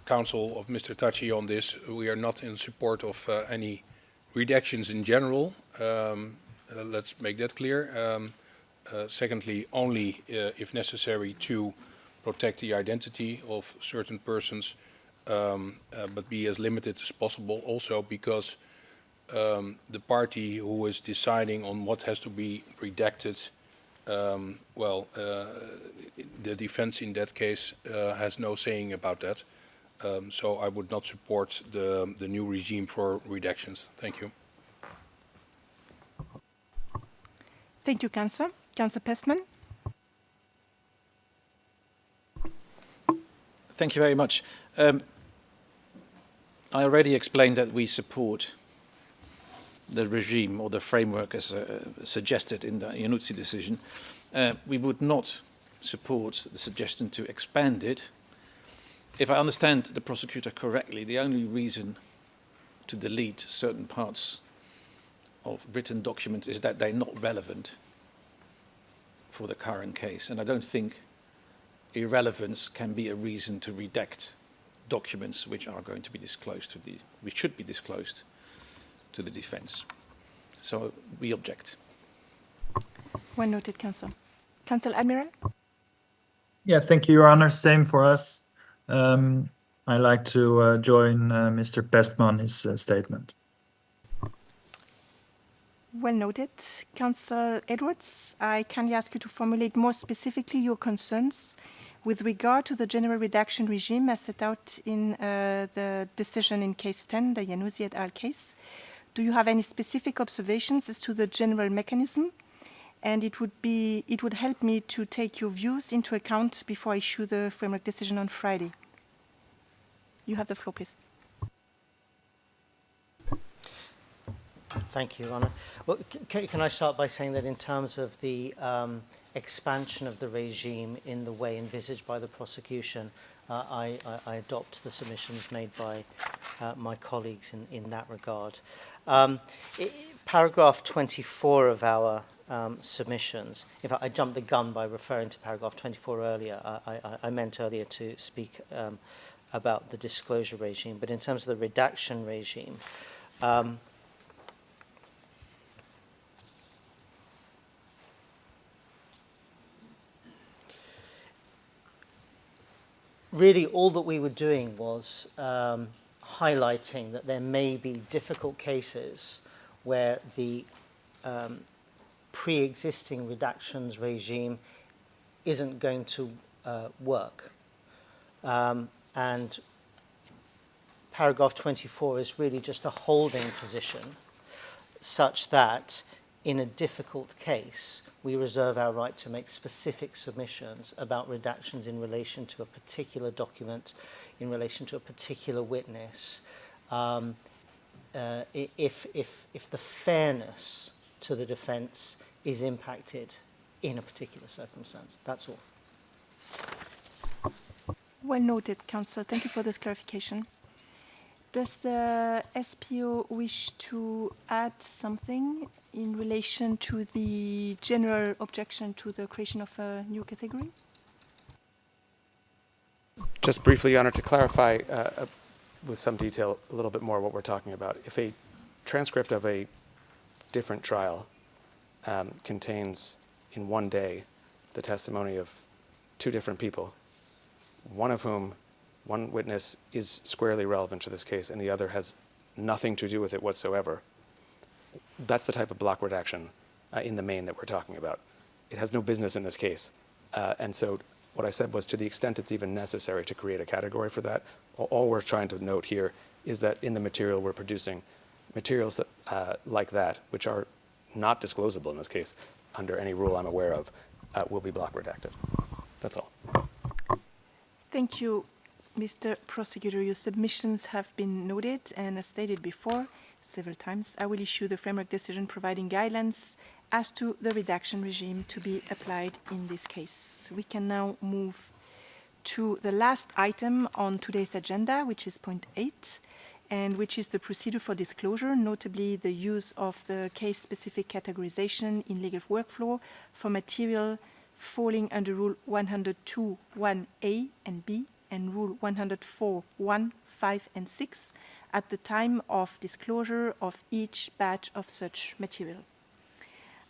counsel of Mr. Thaçi on this. We are not in support of any redactions in general. Let's make that clear. Secondly, only if necessary to protect the identity of certain persons, but be as limited as possible also because the party who is deciding on what has to be redacted, the defense in that case has no saying about that. So I would not support the new regime for redactions. Thank you. Thank you, Counsel. Counsel Pestman. Thank you very much. I already explained that we support the regime or the framework as suggested in the Januzzi decision. We would not support the suggestion to expand it. If I understand the prosecutor correctly, the only reason to delete certain parts of written documents is that they're not relevant for the current case. And I don't think irrelevance can be a reason to redact documents which are going to be disclosed which should be disclosed to the defense. So we object. Well noted, Counsel. Counsel Admiral? Yeah, thank you, Your Honor. Same for us. I like to join Mr. Pestman, his statement. Well noted. Counsel Edwards, I kindly ask you to formulate more specifically your concerns with regard to the general redaction regime as set out in the decision in case 10, the Januzzi et al. Case. Do you have any specific observations as to the general mechanism? And it would help me to take your views into account before I issue the framework decision on Friday. You have the floor, please. Thank you, Anna. Well, can I start by saying that in terms of the expansion of the regime in the way envisaged by the prosecution, I adopt the submissions made by my colleagues in that regard. paragraph 24 of our submissions, in fact, I jumped the gun by referring to paragraph 24 earlier. I meant earlier to speak about the disclosure regime, but in terms of the redaction regime, really all that we were doing was highlighting that there may be difficult cases where the pre-existing redactions regime isn't going to work. And paragraph 24 is really just a holding position such that in a difficult case, we reserve our right to make specific submissions about redactions in relation to a particular document, in relation to a particular witness, if the fairness to the defence is impacted in a particular circumstance. That's all. Well noted, Councillor. Thank you for this clarification. Does the SPO wish to add something in relation to the general objection to the creation of a new category? Just briefly, Your Honor, to clarify with some detail a little bit more what we're talking about. If a transcript of a different trial contains in one day the testimony of two different people, one of whom, one witness is squarely relevant to this case and the other has nothing to do with it whatsoever, that's the type of block redaction in the main that we're talking about. It has no business in this case. And so what I said was, to the extent it's even necessary to create a category for that, all we're trying to note here is that in the material we're producing, materials that, like that, which are not disclosable in this case under any rule I'm aware of, will be block redacted. That's all. Thank you, Mr. Prosecutor. Your submissions have been noted, and as stated before several times, I will issue the framework decision providing guidelines as to the redaction regime to be applied in this case. We can now move to the last item on today's agenda, which is point 8, and which is the procedure for disclosure, notably the use of the case-specific categorization in legal workflow for material falling under Rule 102.1a and b and Rule 104.1, 5, and 6 at the time of disclosure of each batch of such material.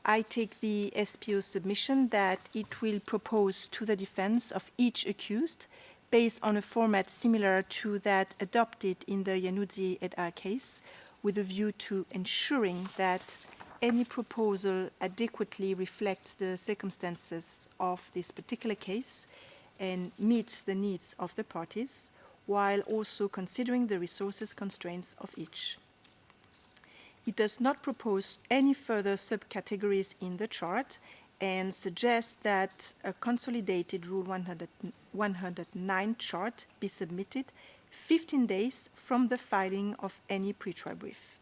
I take the SPO's submission that it will propose to the defense of each accused, based on a format similar to that adopted in the Iannuzzi et al. Case, with a view to ensuring that any proposal adequately reflects the circumstances of this particular case and meets the needs of the parties, while also considering the resources constraints of each. It does not propose any further subcategories in the chart and suggests that a consolidated Rule 109 chart be submitted 15 days from the filing of any pretrial brief.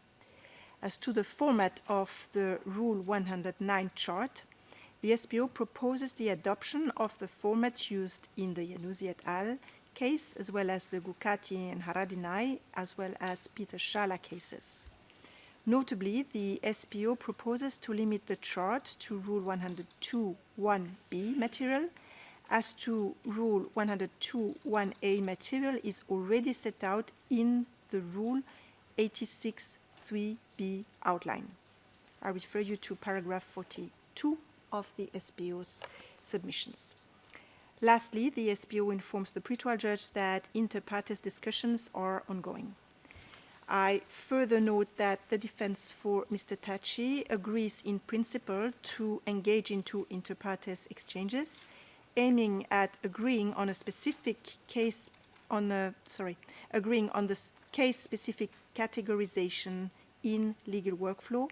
As to the format of the Rule 109 chart, the SPO proposes the adoption of the format used in the Iannuzzi et al. Case, as well as the Gucati and Haradinaj, as well as Peter Schala cases. Notably, the SPO proposes to limit the chart to Rule 102.1b material. As to Rule 102.1a material is already set out in the Rule 86.3b outline. I refer you to paragraph 42 of the SPO's submissions. Lastly, the SPO informs the pretrial judge that inter partes discussions are ongoing. I further note that the defense for Mr. Thaçi agrees in principle to engage into inter partes exchanges, aiming at agreeing on a specific case agreeing on the case-specific categorization in legal workflow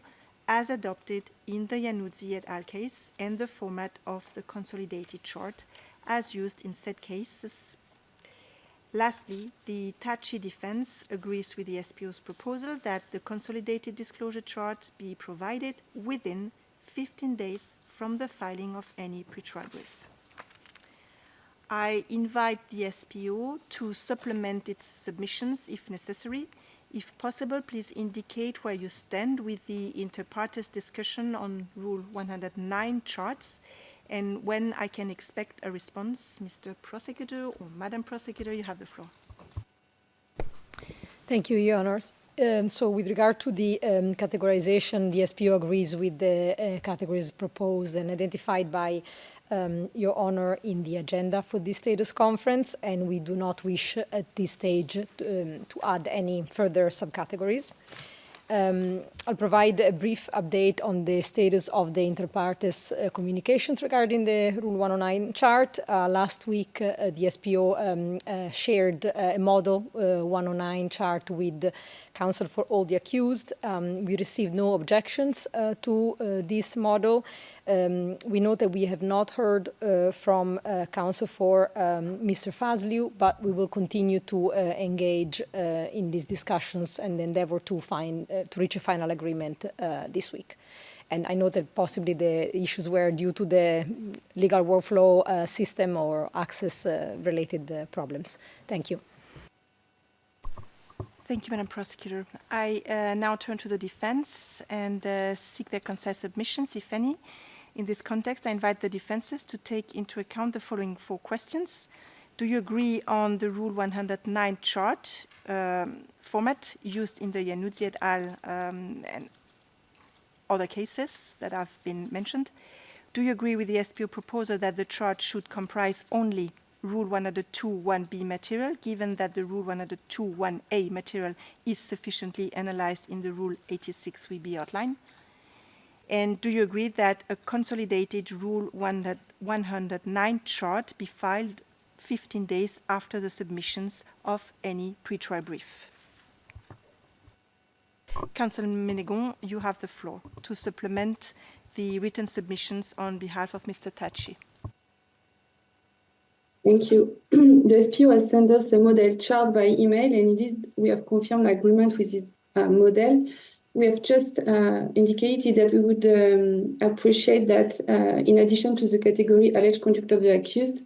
as adopted in the Iannuzzi et al. Case and the format of the consolidated chart as used in said cases. Lastly, the Thaçi defense agrees with the SPO's proposal that the consolidated disclosure chart be provided within 15 days from the filing of any pretrial brief. I invite the SPO to supplement its submissions if necessary If possible, please indicate where you stand with the inter partes discussion on Rule 109 charts and when I can expect a response. Mr. Prosecutor or Madam Prosecutor, you have the floor. Thank you, Your Honors. So with regard to the categorization, the SPO agrees with the categories proposed and identified by Your Honor in the agenda for this status conference, and we do not wish at this stage to add any further subcategories. I'll provide a brief update on the status of the inter partes communications regarding the Rule 109 chart. Last week, the SPO shared a model 109 chart with counsel for all the accused. We received no objections to this model. We know that we have not heard from counsel for Mr. Fazliu, but we will continue to engage in these discussions and endeavor to reach a final agreement this week. And I know that possibly the issues were due to the legal workflow system or access-related problems. Thank you. Thank you, Madam Prosecutor. I now turn to the defense and seek their concise submissions, if any. In this context, I invite the defenses to take into account the following 4 questions. Do you agree on the Rule 109 chart format used in the Januzzi et al. And other cases that have been mentioned? Do you agree with the SPO proposal that the chart should comprise only Rule 102.1b material, given that the Rule 102.1a material is sufficiently analyzed in the Rule 86.3b outline? And do you agree that a consolidated Rule 109 chart be filed 15 days after the submissions of any pretrial brief? Counsel Ménégon, you have the floor to supplement the written submissions on behalf of Mr. Thaçi. Thank you. The SPO has sent us a model chart by email, and indeed we have confirmed agreement with this model. We have just indicated that we would appreciate that in addition to the category alleged conduct of the accused,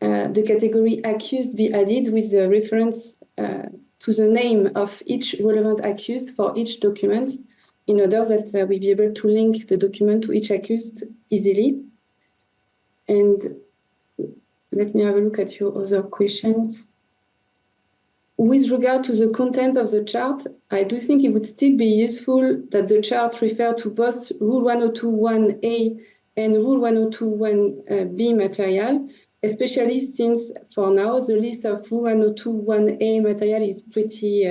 the category accused be added with the reference to the name of each relevant accused for each document in order that we be able to link the document to each accused easily. And let me have a look at your other questions. With regard to the content of the chart, I do think it would still be useful that the chart refer to both Rule 102.1a and Rule 102.1b material, especially since for now the list of Rule 102.1a material is pretty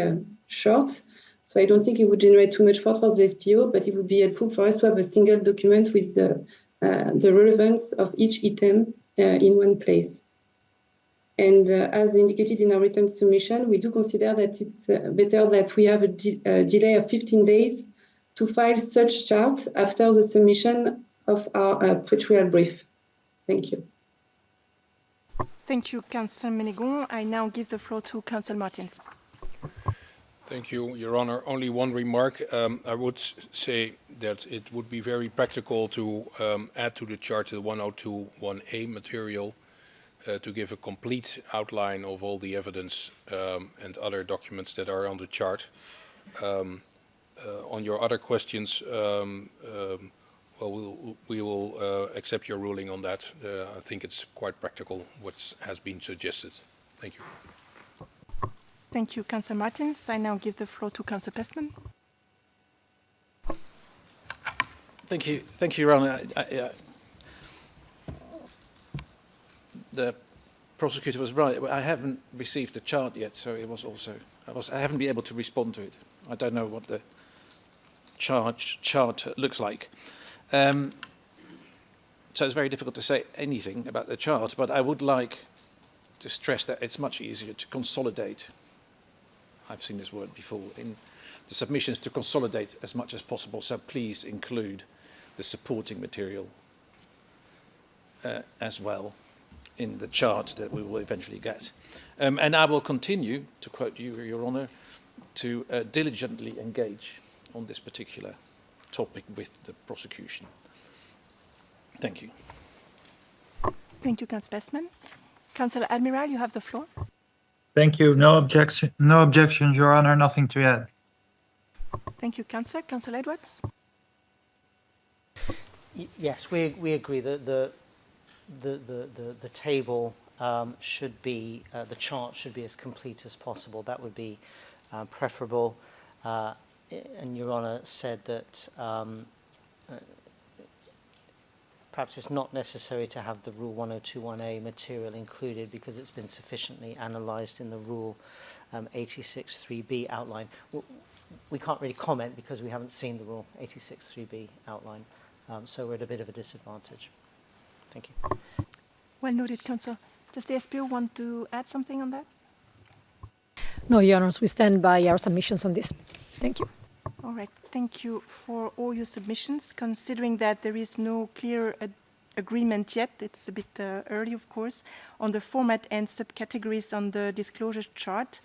short. So I don't think it would generate too much work for the SPO, but it would be helpful for us to have a single document with the relevance of each item in one place. And as indicated in our written submission, we do consider that it's better that we have a delay of 15 days to file such chart after the submission of our pretrial brief. Thank you. Thank you, Counsel Ménégon. I now give the floor to Counsel Martins. Thank you, Your Honor. Only one remark. I would say that it would be very practical to add to the chart the 102.1a material to give a complete outline of all the evidence and other documents that are on the chart. On your other questions, well, we will accept your ruling on that. I think it's quite practical what has been suggested. Thank you. Thank you, Counsel Martins. I now give the floor to Counsel Pestman. Thank you, Your Honour. The prosecutor was right. I haven't received the chart yet, so it was also I haven't been able to respond to it. I don't know what the chart looks like. So it's very difficult to say anything about the chart, but I would like to stress that it's much easier to consolidate. I've seen this word before in the submissions, to consolidate as much as possible. So please include the supporting material as well in the chart that we will eventually get. And I will continue, to quote you, Your Honour, to diligently engage on this particular topic with the prosecution. Thank you. Thank you, Counsel Pestman. Counsel Admiral, you have the floor. Thank you. No objection. No objections, Your Honor. Nothing to add. Thank you, Councillor. Councillor Edwards? Yes, we agree that the table should be, the chart should be as complete as possible. That would be preferable. And Your Honour said that perhaps it's not necessary to have the Rule 1021A material included because it's been sufficiently analysed in the Rule 86.3b outline. We can't really comment because we haven't seen the Rule 86.3b outline, so we're at a bit of a disadvantage. Thank you. Well noted, Councillor. Does the SPO want to add something on that? No, Your Honours, we stand by our submissions on this. Thank you. All right. Thank you for all your submissions. Considering that there is no clear agreement yet, it's a bit early, of course, on the format and subcategories on the disclosure chart,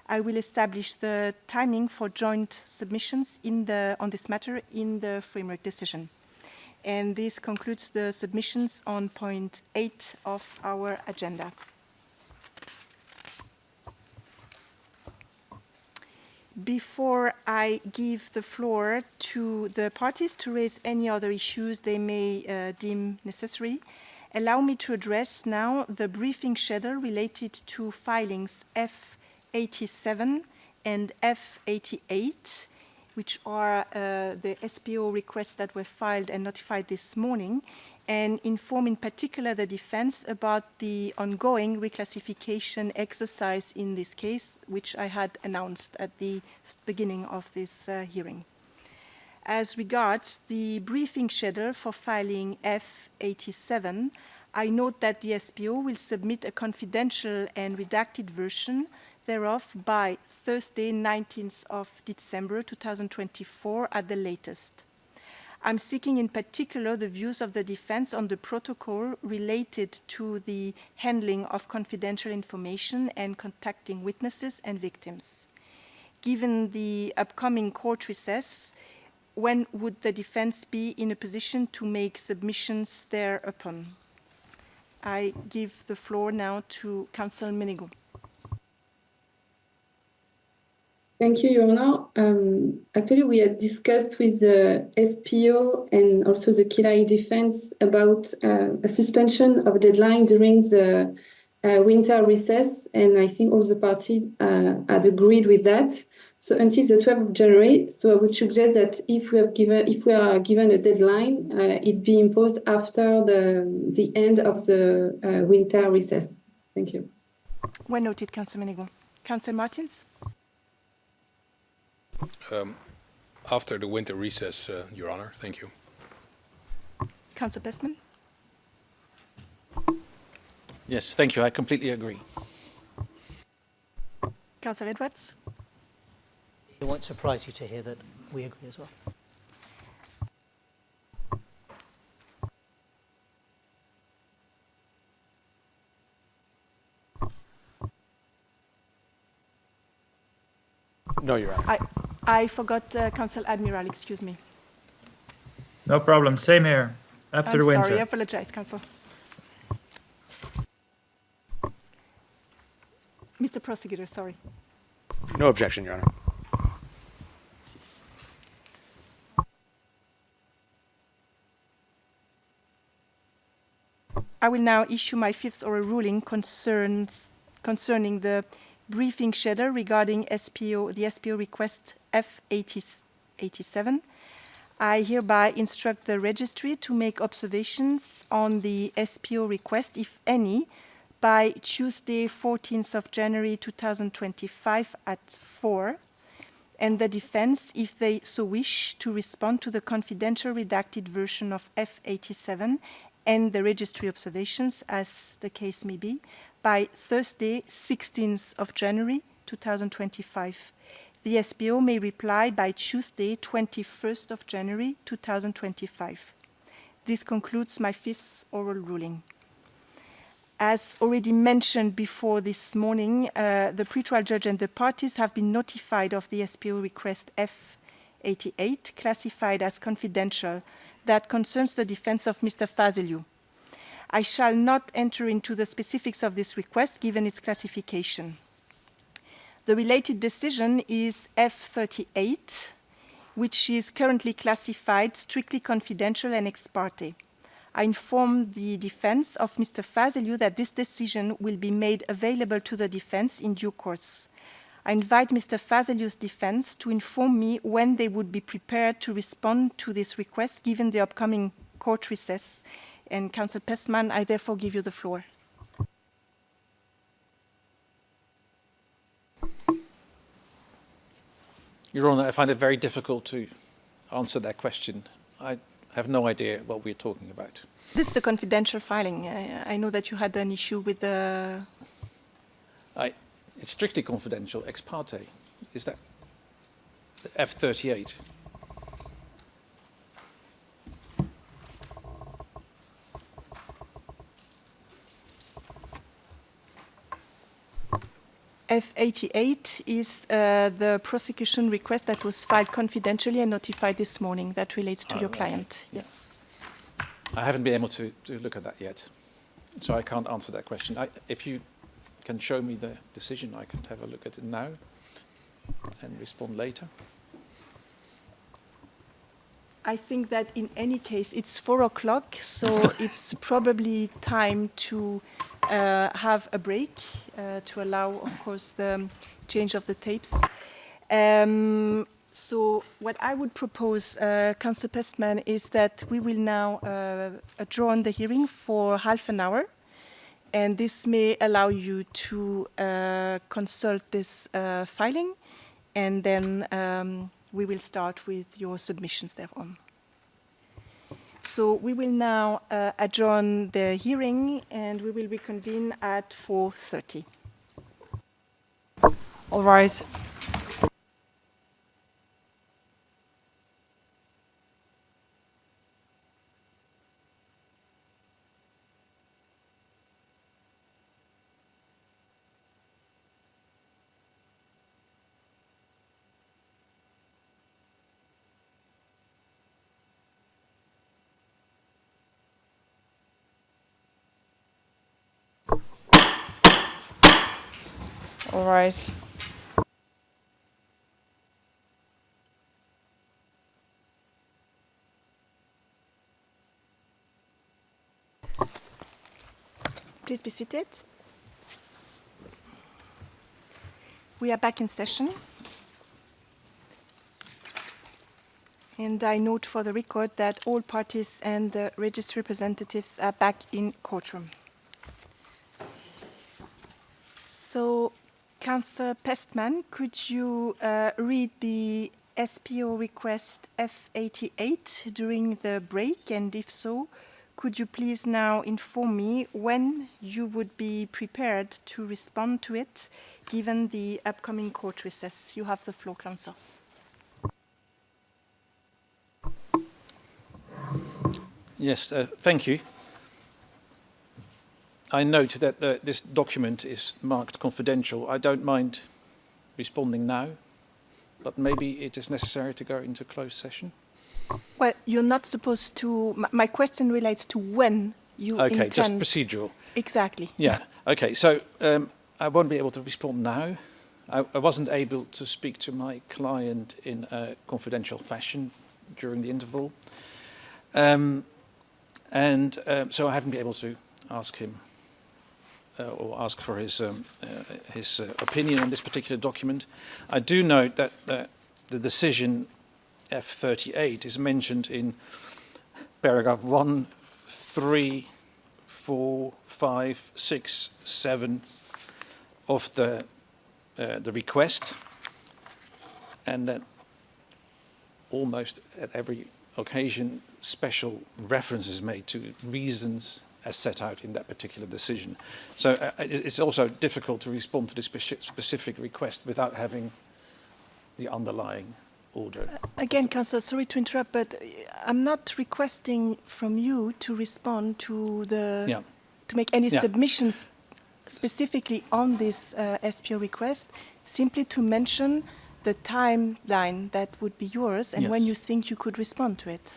I will establish the timing for joint submissions on this matter in the framework decision. And this concludes the submissions on point 8 of our agenda. Before I give the floor to the parties to raise any other issues they may deem necessary, allow me to address now the briefing schedule related to filings F87 and F88, which are the SPO requests that were filed and notified this morning, and inform in particular the defense about the ongoing reclassification exercise in this case, which I had announced at the beginning of this hearing. As regards the briefing schedule for filing F87, I note that the SPO will submit a confidential and redacted version thereof by Thursday, 19th of December 2024 at the latest. I'm seeking in particular the views of the defense on the protocol related to the handling of confidential information and contacting witnesses and victims. Given the upcoming court recess, when would the defense be in a position to make submissions thereupon? I give the floor now to Councillor Menegaux. Thank you, Your Honour. Actually, we had discussed with the SPO and also the Kilai defense about a suspension of deadline during the winter recess, and I think all the parties had agreed with that. So until the 12th of January, so I would suggest that if we are given a deadline, it be imposed after the end of the winter recess. Thank you. Well noted, Councillor Menegaux. Councillor Martins? After the winter recess, Your Honour. Thank you. Councillor Bestman? Yes, thank you. I completely agree. Councillor Edwards? It won't surprise you to hear that we agree as well. No, Your Honor. I forgot Council Admiral, excuse me. No problem. Same here. After the winter. Sorry, I apologize, Council. Mr. Prosecutor, sorry. No objection, Your Honor. I will now issue my fifth oral ruling concerning the briefing schedule regarding the SPO request F87. I hereby instruct the registry to make observations on the SPO request, if any, by Tuesday, 14th of January 2025 at 4, and the defense, if they so wish, to respond to the confidential redacted version of F87 and the registry observations, as the case may be, by Thursday, 16th of January 2025. The SPO may reply by Tuesday, 21st of January 2025. This concludes my fifth oral ruling. As already mentioned before this morning, the pretrial judge and the parties have been notified of the SPO request F88, classified as confidential, that concerns the defense of Mr. Fazeliu. I shall not enter into the specifics of this request, given its classification. The related decision is F38, which is currently classified strictly confidential and ex parte. I inform the defense of Mr. Fazeliu that this decision will be made available to the defense in due course. I invite Mr. Fazeliu's defense to inform me when they would be prepared to respond to this request given the upcoming court recess. And Counsel Pestman, I therefore give you the floor. Your Honour, I find it very difficult to answer that question. I have no idea what we're talking about. This is a confidential filing. I know that you had an issue with the... It's strictly confidential, ex parte. Is that F38? F88 is the prosecution request that was filed confidentially and notified this morning that relates to your client. Yeah. Yes. I haven't been able to look at that yet, so I can't answer that question. If you can show me the decision, I can have a look at it now and respond later. I think that in any case, it's 4 o'clock, so it's probably time to have a break to allow, of course, the change of the tapes. So what I would propose, Counsel Pestman, is that we will now adjourn the hearing for half an hour. And this may allow you to consult this filing, and then we will start with your submissions thereon. So we will now adjourn the hearing, and we will reconvene at 4:30. All rise. All rise. Please be seated. We are back in session. And I note for the record that all parties and the registry representatives are back in courtroom. So, Counsel Pestman, could you read the SPO request F88 during the break? And if so, could you please now inform me when you would be prepared to respond to it, given the upcoming court recess? You have the floor, Counsel. Yes, thank you. I note that this document is marked confidential. I don't mind responding now, but maybe it is necessary to go into closed session. Well, you're not supposed to. My question relates to when you intend. Okay, just procedural. Exactly. Yeah. Okay. So I won't be able to respond now. I wasn't able to speak to my client in a confidential fashion during the interval, so I haven't been able to ask him or ask for his opinion on this particular document. I do note that the decision F38 is mentioned in paragraph 1, 3, 4, 5, 6, 7 of the request, and that almost at every occasion special reference is made to reasons as set out in that particular decision. So it's also difficult to respond to this specific request without having the underlying order. Again, Counsel, sorry to interrupt, but I'm not requesting from you to respond to to make any submissions specifically on this SPO request, simply to mention the timeline that would be yours and when you think you could respond to it,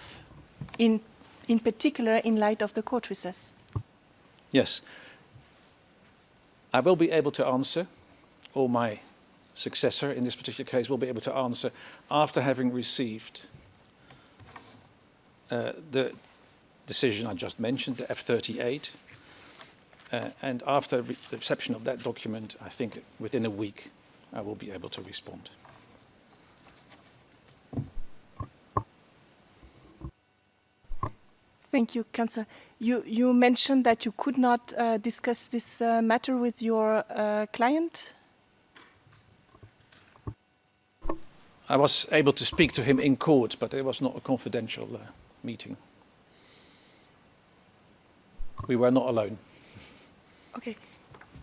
in particular in light of the court recess. Yes. I will be able to answer all my successor in this particular case will be able to answer after having received the decision I just mentioned, the F38. And after the reception of that document, I think within a week, I will be able to respond. Thank you, Councillor. You mentioned that you could not discuss this matter with your client. I was able to speak to him in court, but it was not a confidential meeting. We were not alone. Okay.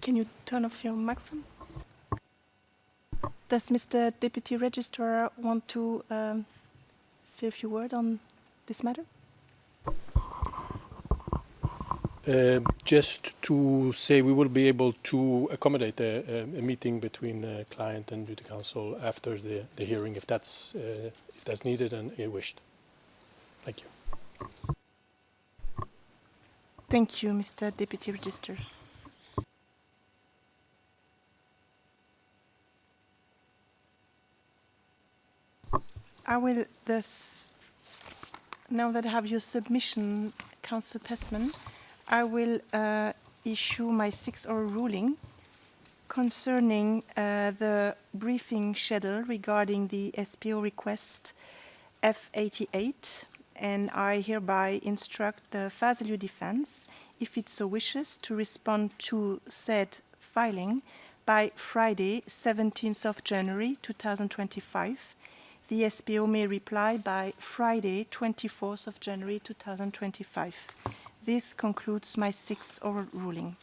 Can you turn off your microphone? Does Mr. Deputy Registrar want to say a few words on this matter? Just to say we will be able to accommodate a meeting between client and duty counsel after the hearing if that's needed and wished. Thank you. Thank you, Mr. Deputy Registrar. I will thus, now that I have your submission, Councillor Pestman, I will issue my 6th oral ruling concerning the briefing schedule regarding the SPO request F88, and I hereby instruct the FASLU defense, if it so wishes, to respond to said filing by Friday, 17th of January 2025. The SPO may reply by Friday, 24th of January 2025. This concludes my 6th oral ruling.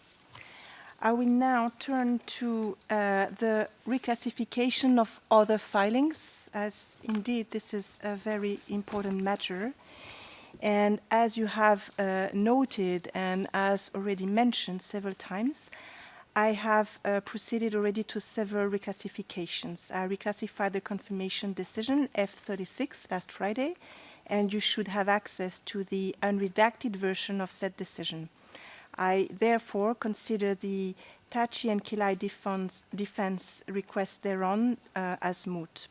I will now turn to the reclassification of other filings, as indeed this is a very important matter. And as you have noted and as already mentioned several times, I have proceeded already to several reclassifications. I reclassified the confirmation decision F36 last Friday, and you should have access to the unredacted version of said decision. I therefore consider the Thaçi and Kilai defense request thereon as moot.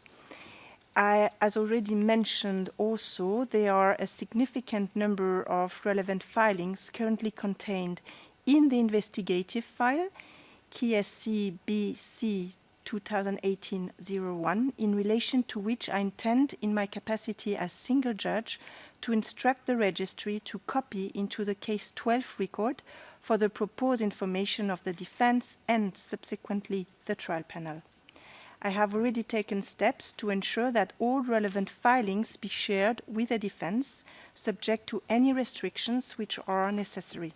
As already mentioned also, there are a significant number of relevant filings currently contained in the investigative file, KSC BC 2018-01, in relation to which I intend, in my capacity as single judge, to instruct the registry to copy into the case 12 record for the proposed information of the defense and subsequently the trial panel. I have already taken steps to ensure that all relevant filings be shared with the defense, subject to any restrictions which are necessary.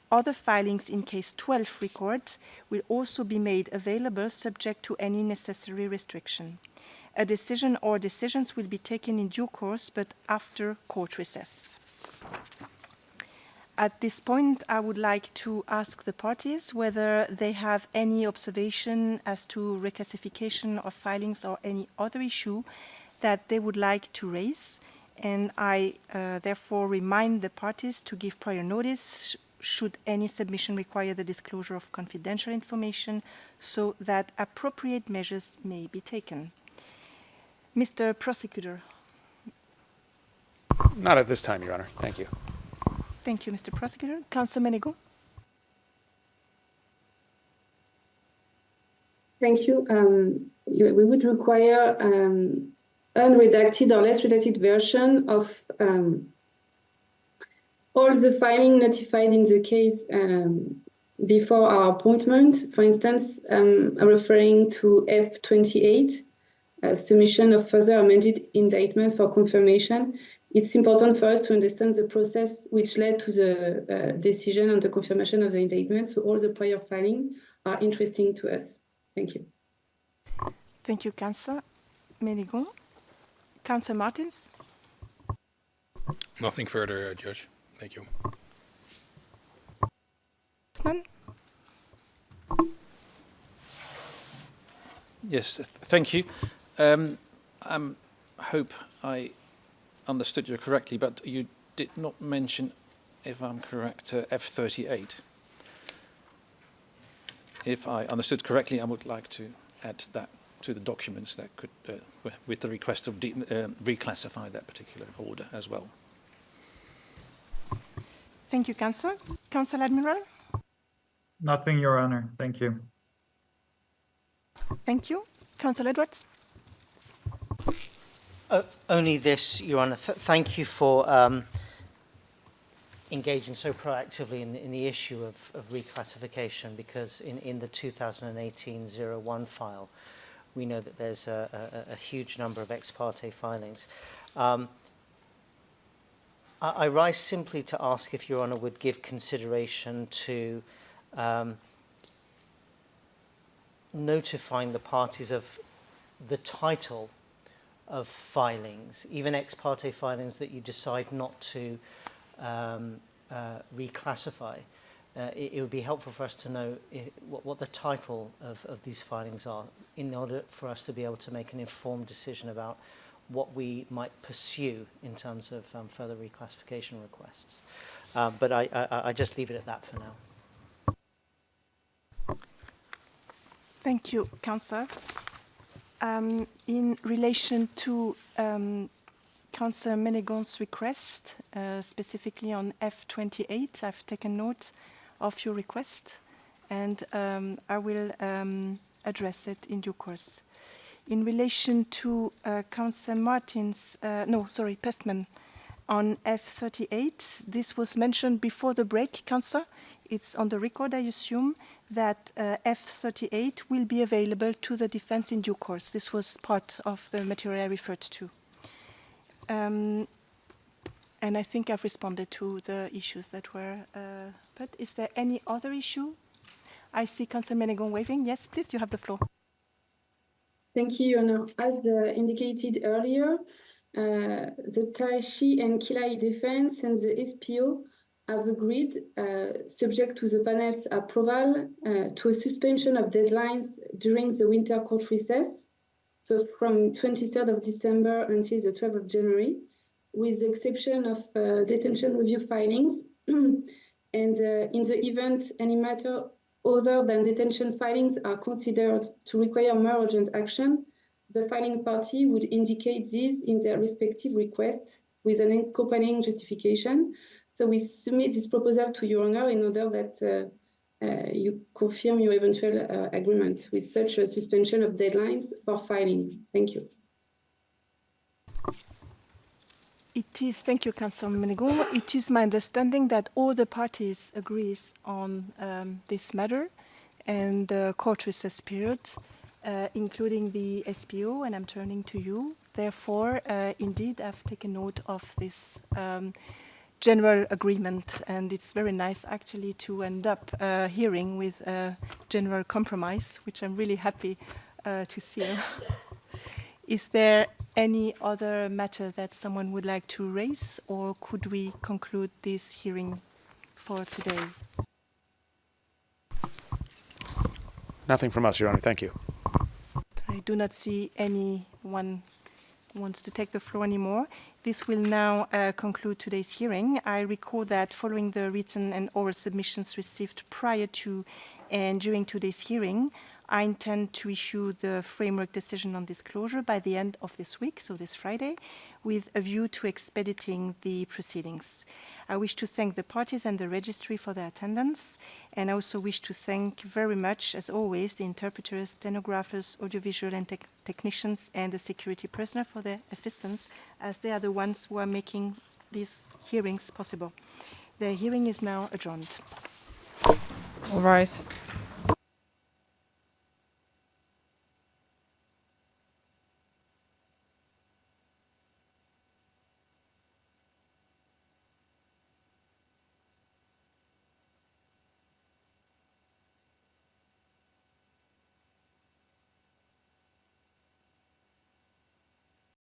Other filings in case 12 record will also be made available subject to any necessary restriction. A decision or decisions will be taken in due course, but after court recess. At this point, I would like to ask the parties whether they have any observation as to reclassification of filings or any other issue that they would like to raise. And I therefore remind the parties to give prior notice should any submission require the disclosure of confidential information, so that appropriate measures may be taken. Mr. Prosecutor. Not at this time, Your Honor. Thank you. Thank you, Mr. Prosecutor. Councillor Menegaux. Thank you. We would require unredacted or less redacted version of all the filing notified in the case before our appointment. For instance, I'm referring to F28, submission of further amended indictment for confirmation. It's important for us to understand the process which led to the decision on the confirmation of the indictment. So all the prior filing are interesting to us. Thank you. Thank you, Councillor Menegaux. Councillor Martins. Nothing further, Judge. Thank you. Yes, thank you. I hope I understood you correctly, but you did not mention, if I'm correct, F38. If I understood correctly, I would like to add that to the documents that could, with the request to reclassify that particular order as well. Thank you, Councillor. Councillor Admiral? Nothing, Your Honor. Thank you. Thank you. Councillor Edwards? Only this, Your Honour. Thank you for engaging so proactively in the issue of reclassification, because in the 2018-01 file, we know that there's a huge number of ex parte filings. I rise simply to ask if Your Honour would give consideration to notifying the parties of the title of filings, even ex parte filings that you decide not to reclassify. It would be helpful for us to know what the title of these filings are, in order for us to be able to make an informed decision about what we might pursue in terms of further reclassification requests. But I just leave it at that for now. Thank you, Councillor. In relation to Councillor Menegon's request, specifically on F28, I've taken note of your request, and I will address it in due course. In relation to Councillor Pestman, on F38, this was mentioned before the break, Councillor. It's on the record, I assume, that F38 will be available to the defence in due course. This was part of the material I referred to. And I think I've responded to the issues that were put. Is there any other issue? I see Councillor Menegon waving. Yes, please, you have the floor. Thank you, Your Honour. As indicated earlier, the Thaçi and Kilai defense and the SPO have agreed, subject to the panel's approval, to a suspension of deadlines during the winter court recess, so from 23rd of December until the 12th of January, with the exception of detention review filings. And in the event any matter other than detention filings are considered to require more urgent action, the filing party would indicate these in their respective requests with an accompanying justification. So we submit this proposal to Your Honour in order that you confirm your eventual agreement with such a suspension of deadlines for filing. Thank you. Thank you, Councillor Menegon. It is my understanding that all the parties agree on this matter and the court recess period, including the SPO, and I'm turning to you. Therefore, indeed, I've taken note of this general agreement, and it's very nice actually to end up hearing with a general compromise, which I'm really happy to see. Is there any other matter that someone would like to raise, or could we conclude this hearing for today? Nothing from us, Your Honour. Thank you. I do not see anyone wants to take the floor anymore. This will now conclude today's hearing. I recall that following the written and oral submissions received prior to and during today's hearing, I intend to issue the framework decision on disclosure by the end of this week, so this Friday, with a view to expediting the proceedings. I wish to thank the parties and the registry for their attendance, and I also wish to thank very much, as always, the interpreters, stenographers, audiovisual and technicians, and the security personnel for their assistance, as they are the ones who are making these hearings possible. The hearing is now adjourned. All rise.